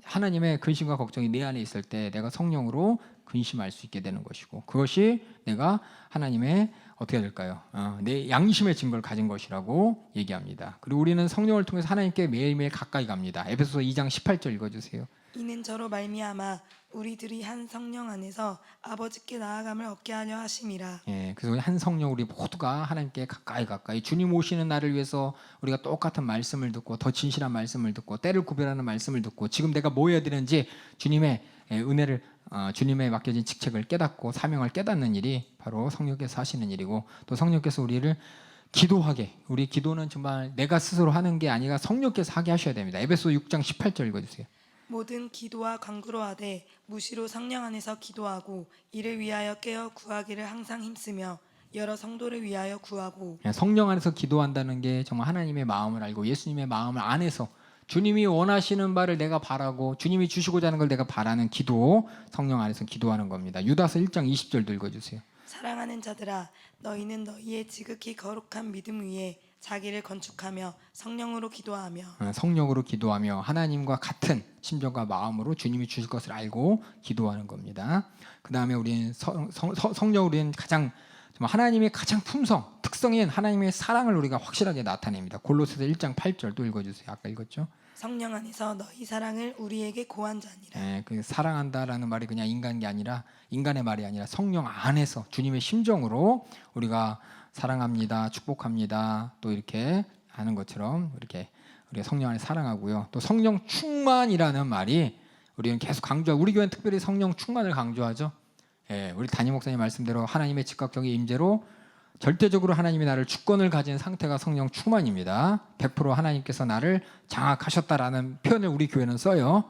A: 하나님의 근심과 걱정이 내 안에 있을 때 내가 성령으로 근심할 수 있게 되는 것이고, 그것이 내가 하나님의 어떻게 될까요? 내 양심의 증거를 가진 것이라고 얘기합니다. 그리고 우리는 성령을 통해서 하나님께 매일매일 가까이 갑니다. 에베소서 2장 18절 읽어주세요.
B: 이는 저로 말미암아 우리들이 한 성령 안에서 아버지께 나아감을 얻게 하려 하심이라.
A: 그래서 우리 한 성령 우리 모두가 하나님께 가까이 주님 오시는 날을 위해서 우리가 똑같은 말씀을 듣고 더 진실한 말씀을 듣고 때를 구별하는 말씀을 듣고 지금 내가 뭐 해야 되는지 주님의 은혜를 주님의 맡겨진 직책을 깨닫고 사명을 깨닫는 일이 바로 성령께서 하시는 일이고, 또 성령께서 우리를 기도하게, 우리 기도는 정말 내가 스스로 하는 게 아니라 성령께서 하게 하셔야 됩니다. 에베소 6장 18절 읽어주세요.
B: 모든 기도와 간구로 하되 무시로 성령 안에서 기도하고 이를 위하여 깨어 구하기를 항상 힘쓰며 여러 성도를 위하여 구하고.
A: 성령 안에서 기도한다는 게 정말 하나님의 마음을 알고 예수님의 마음을 안에서 주님이 원하시는 바를 내가 바라고 주님이 주시고자 하는 걸 내가 바라는 기도, 성령 안에서 기도하는 겁니다. 유다서 1장 20절도 읽어주세요.
B: 사랑하는 자들아 너희는 너희의 지극히 거룩한 믿음 위에 자기를 건축하며 성령으로 기도하며
A: 하나님과 같은 심정과 마음으로 주님이 주실 것을 알고 기도하는 겁니다. 그 다음에 우리는 성령, 우리는 가장 하나님의 가장 특성인 하나님의 사랑을 우리가 확실하게 나타냅니다. 골로새서 1장 8절 또 읽어주세요. 아까 읽었죠?
B: 성령 안에서 너희 사랑을 우리에게 고한 자니라.
A: 그 사랑한다라는 말이 그냥 인간의 말이 아니라 성령 안에서 주님의 심정으로 우리가 사랑합니다, 축복합니다, 또 이렇게 하는 것처럼 이렇게 우리가 성령 안에 사랑하고요. 또 성령 충만이라는 말이 우리는 계속 강조하고, 우리 교회는 특별히 성령 충만을 강조하죠. 우리 담임 목사님 말씀대로 하나님의 즉각적인 임재로 절대적으로 하나님이 나를 주권을 가진 상태가 성령 충만입니다. 100% 하나님께서 나를 장악하셨다라는 표현을 우리 교회는 써요.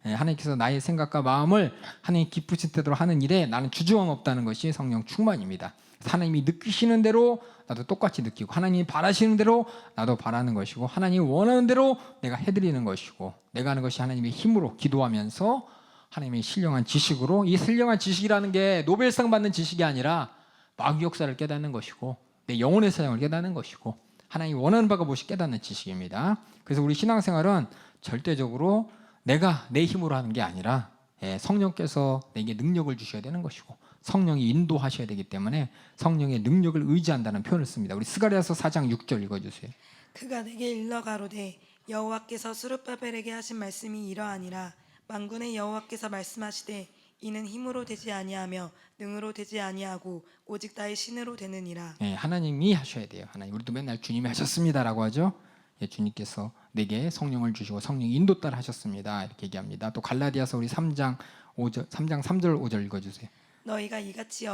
A: 하나님께서 나의 생각과 마음을 하나님 기쁘신 대로 하는 일에 나는 주저함 없다는 것이 성령 충만입니다. 하나님이 느끼시는 대로 나도 똑같이 느끼고, 하나님이 바라시는 대로 나도 바라는 것이고, 하나님이 원하는 대로 내가 해드리는 것이고, 내가 하는 것이 하나님의 힘으로 기도하면서 하나님의 신령한 지식으로, 이 신령한 지식이라는 게 노벨상 받는 지식이 아니라 마귀 역사를 깨닫는 것이고 내 영혼의 사정을 깨닫는 것이고 하나님이 원하는 바가 무엇이 깨닫는 지식입니다. 그래서 우리 신앙생활은 절대적으로 내가 내 힘으로 하는 게 아니라 성령께서 내게 능력을 주셔야 되는 것이고 성령이 인도하셔야 되기 때문에 성령의 능력을 의지한다는 표현을 씁니다. 우리 스가랴서 4장 6절 읽어주세요.
B: 그가 내게 일러 가로되 여호와께서 스룹바벨에게 하신 말씀이 이러하니라. 만군의 여호와께서 말씀하시되 이는 힘으로 되지 아니하며 능으로 되지 아니하고 오직 나의 신으로 되느니라.
A: 하나님이 하셔야 돼요. 하나님, 우리도 맨날 주님이 하셨습니다라고 하죠. 주님께서 내게 성령을 주시고 성령 인도 따라 하셨습니다. 이렇게 얘기합니다. 또 갈라디아서 우리 3장 3절 5절 읽어주세요.
B: 너희가 이같이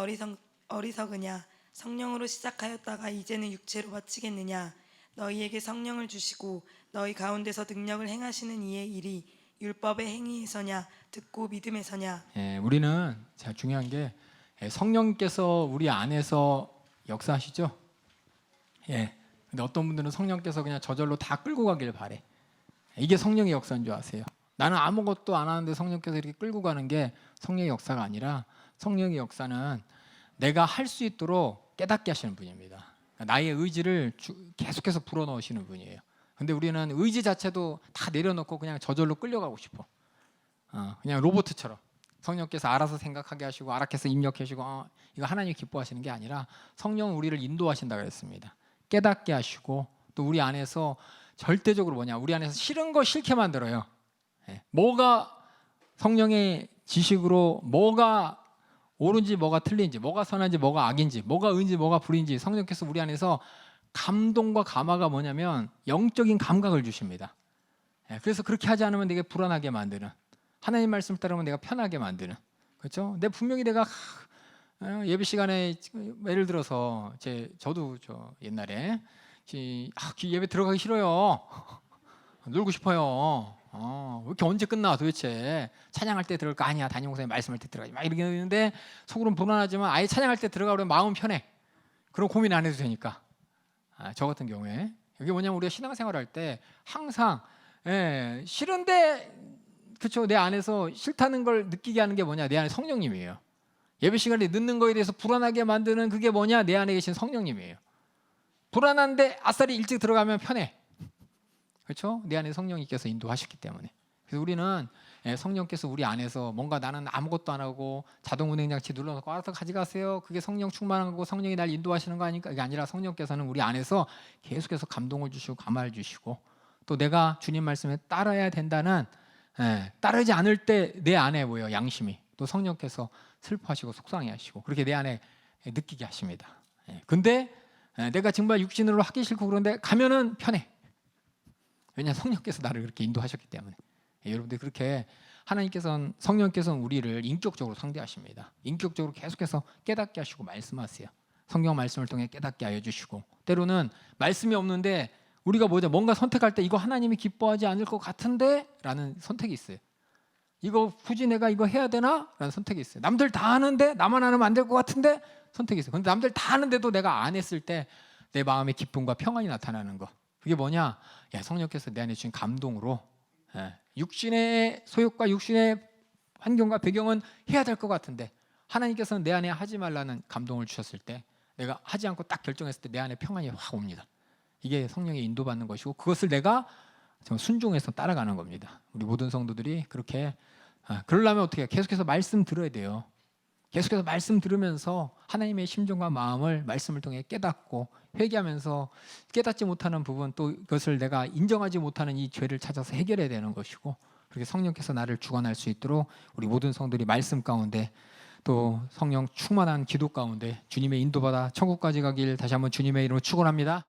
B: 어리석으냐? 성령으로 시작하였다가 이제는 육체로 마치겠느냐? 너희에게 성령을 주시고 너희 가운데서 능력을 행하시는 이의 일이 율법의 행위에서냐 듣고 믿음에서냐?
A: 우리는 자 중요한 게 성령께서 우리 안에서 역사하시죠. 근데 어떤 분들은 성령께서 그냥 저절로 다 끌고 가길 바래. 이게 성령의 역사인 줄 아세요? 나는 아무것도 안 하는데 성령께서 이렇게 끌고 가는 게 성령의 역사가 아니라 성령의 역사는 내가 할 수 있도록 깨닫게 하시는 분입니다. 나의 의지를 계속해서 불어넣으시는 분이에요. 근데 우리는 의지 자체도 다 내려놓고 그냥 저절로 끌려가고 싶어. 그냥 로봇처럼 성령께서 알아서 생각하게 하시고 알아서 입력하시고 이거 하나님이 기뻐하시는 게 아니라 성령은 우리를 인도하신다 그랬습니다. 깨닫게 하시고 또 우리 안에서 절대적으로 우리 안에서 싫은 거 싫게 만들어요. 뭐가 성령의 지식으로 뭐가 옳은지 뭐가 틀린지 뭐가 선한지 뭐가 악인지 뭐가 의인지 뭐가 불인지 성령께서 우리 안에서 감동과 감화가 뭐냐면 영적인 감각을 주십니다. 그래서 그렇게 하지 않으면 되게 불안하게 만드는, 하나님 말씀을 따르면 내가 편하게 만드는, 그렇죠? 분명히 내가 예배 시간에 예를 들어서 저도 옛날에 예배 들어가기 싫어요. 놀고 싶어요. 왜 이렇게 언제 끝나 도대체? 찬양할 때 들어갈 거 아니야. 담임 목사님 말씀할 때 들어가지 막 이렇게 되는데 속으로는 불안하지만 아예 찬양할 때 들어가 그러면 마음 편해. 그럼 고민 안 해도 되니까. 저 같은 경우에 이게 뭐냐면 우리가 신앙생활할 때 항상 싫은데 그렇죠. 내 안에서 싫다는 걸 느끼게 하는 게 뭐냐? 내 안에 성령님이에요. 예배 시간에 늦는 거에 대해서 불안하게 만드는 그게 뭐냐? 내 안에 계신 성령님이에요. 불안한데 아싸리 일찍 들어가면 편해. 그렇죠? 내 안에 성령님께서 인도하셨기 때문에. 그래서 우리는 성령께서 우리 안에서 뭔가 나는 아무것도 안 하고 자동 운행 장치 눌러놓고 알아서 가져가세요. 그게 성령 충만한 거고 성령이 날 인도하시는 거 아니까? 이게 아니라 성령께서는 우리 안에서 계속해서 감동을 주시고 감화를 주시고 또 내가 주님 말씀에 따라야 된다는 따르지 않을 때 내 안에 양심이 또 성령께서 슬퍼하시고 속상해하시고 그렇게 내 안에 느끼게 하십니다. 근데 내가 정말 육신으로 하기 싫고 그런데 가면은 편해. 왜냐 성령께서 나를 그렇게 인도하셨기 때문에. 여러분들 그렇게 하나님께서는 성령께서는 우리를 인격적으로 상대하십니다. 인격적으로 계속해서 깨닫게 하시고 말씀하세요. 성경 말씀을 통해 깨닫게 하여 주시고 때로는 말씀이 없는데 우리가 뭔가 선택할 때 이거 하나님이 기뻐하지 않을 것 같은데 라는 선택이 있어요. 이거 굳이 내가 이거 해야 되나? 라는 선택이 있어요. 남들 다 하는데 나만 안 하면 안 될 것 같은데 선택이 있어요. 근데 남들 다 하는데도 내가 안 했을 때 내 마음의 기쁨과 평안이 나타나는 거. 그게 뭐냐? 성령께서 내 안에 주신 감동으로 육신의 소욕과 육신의 환경과 배경은 해야 될 것 같은데 하나님께서는 내 안에 하지 말라는 감동을 주셨을 때 내가 하지 않고 딱 결정했을 때 내 안에 평안이 확 옵니다. 이게 성령의 인도받는 것이고 그것을 내가 순종해서 따라가는 겁니다. 우리 모든 성도들이 그렇게 그러려면 어떻게 해요? 계속해서 말씀 들어야 돼요. 계속해서 말씀 들으면서 하나님의 심정과 마음을 말씀을 통해 깨닫고 회개하면서 깨닫지 못하는 부분 또 그것을 내가 인정하지 못하는 이 죄를 찾아서 해결해야 되는 것이고 그렇게 성령께서 나를 주관할 수 있도록 우리 모든 성들이 말씀 가운데 또 성령 충만한 기도 가운데 주님의 인도받아 천국까지 가길 다시 한번 주님의 이름으로 축원합니다.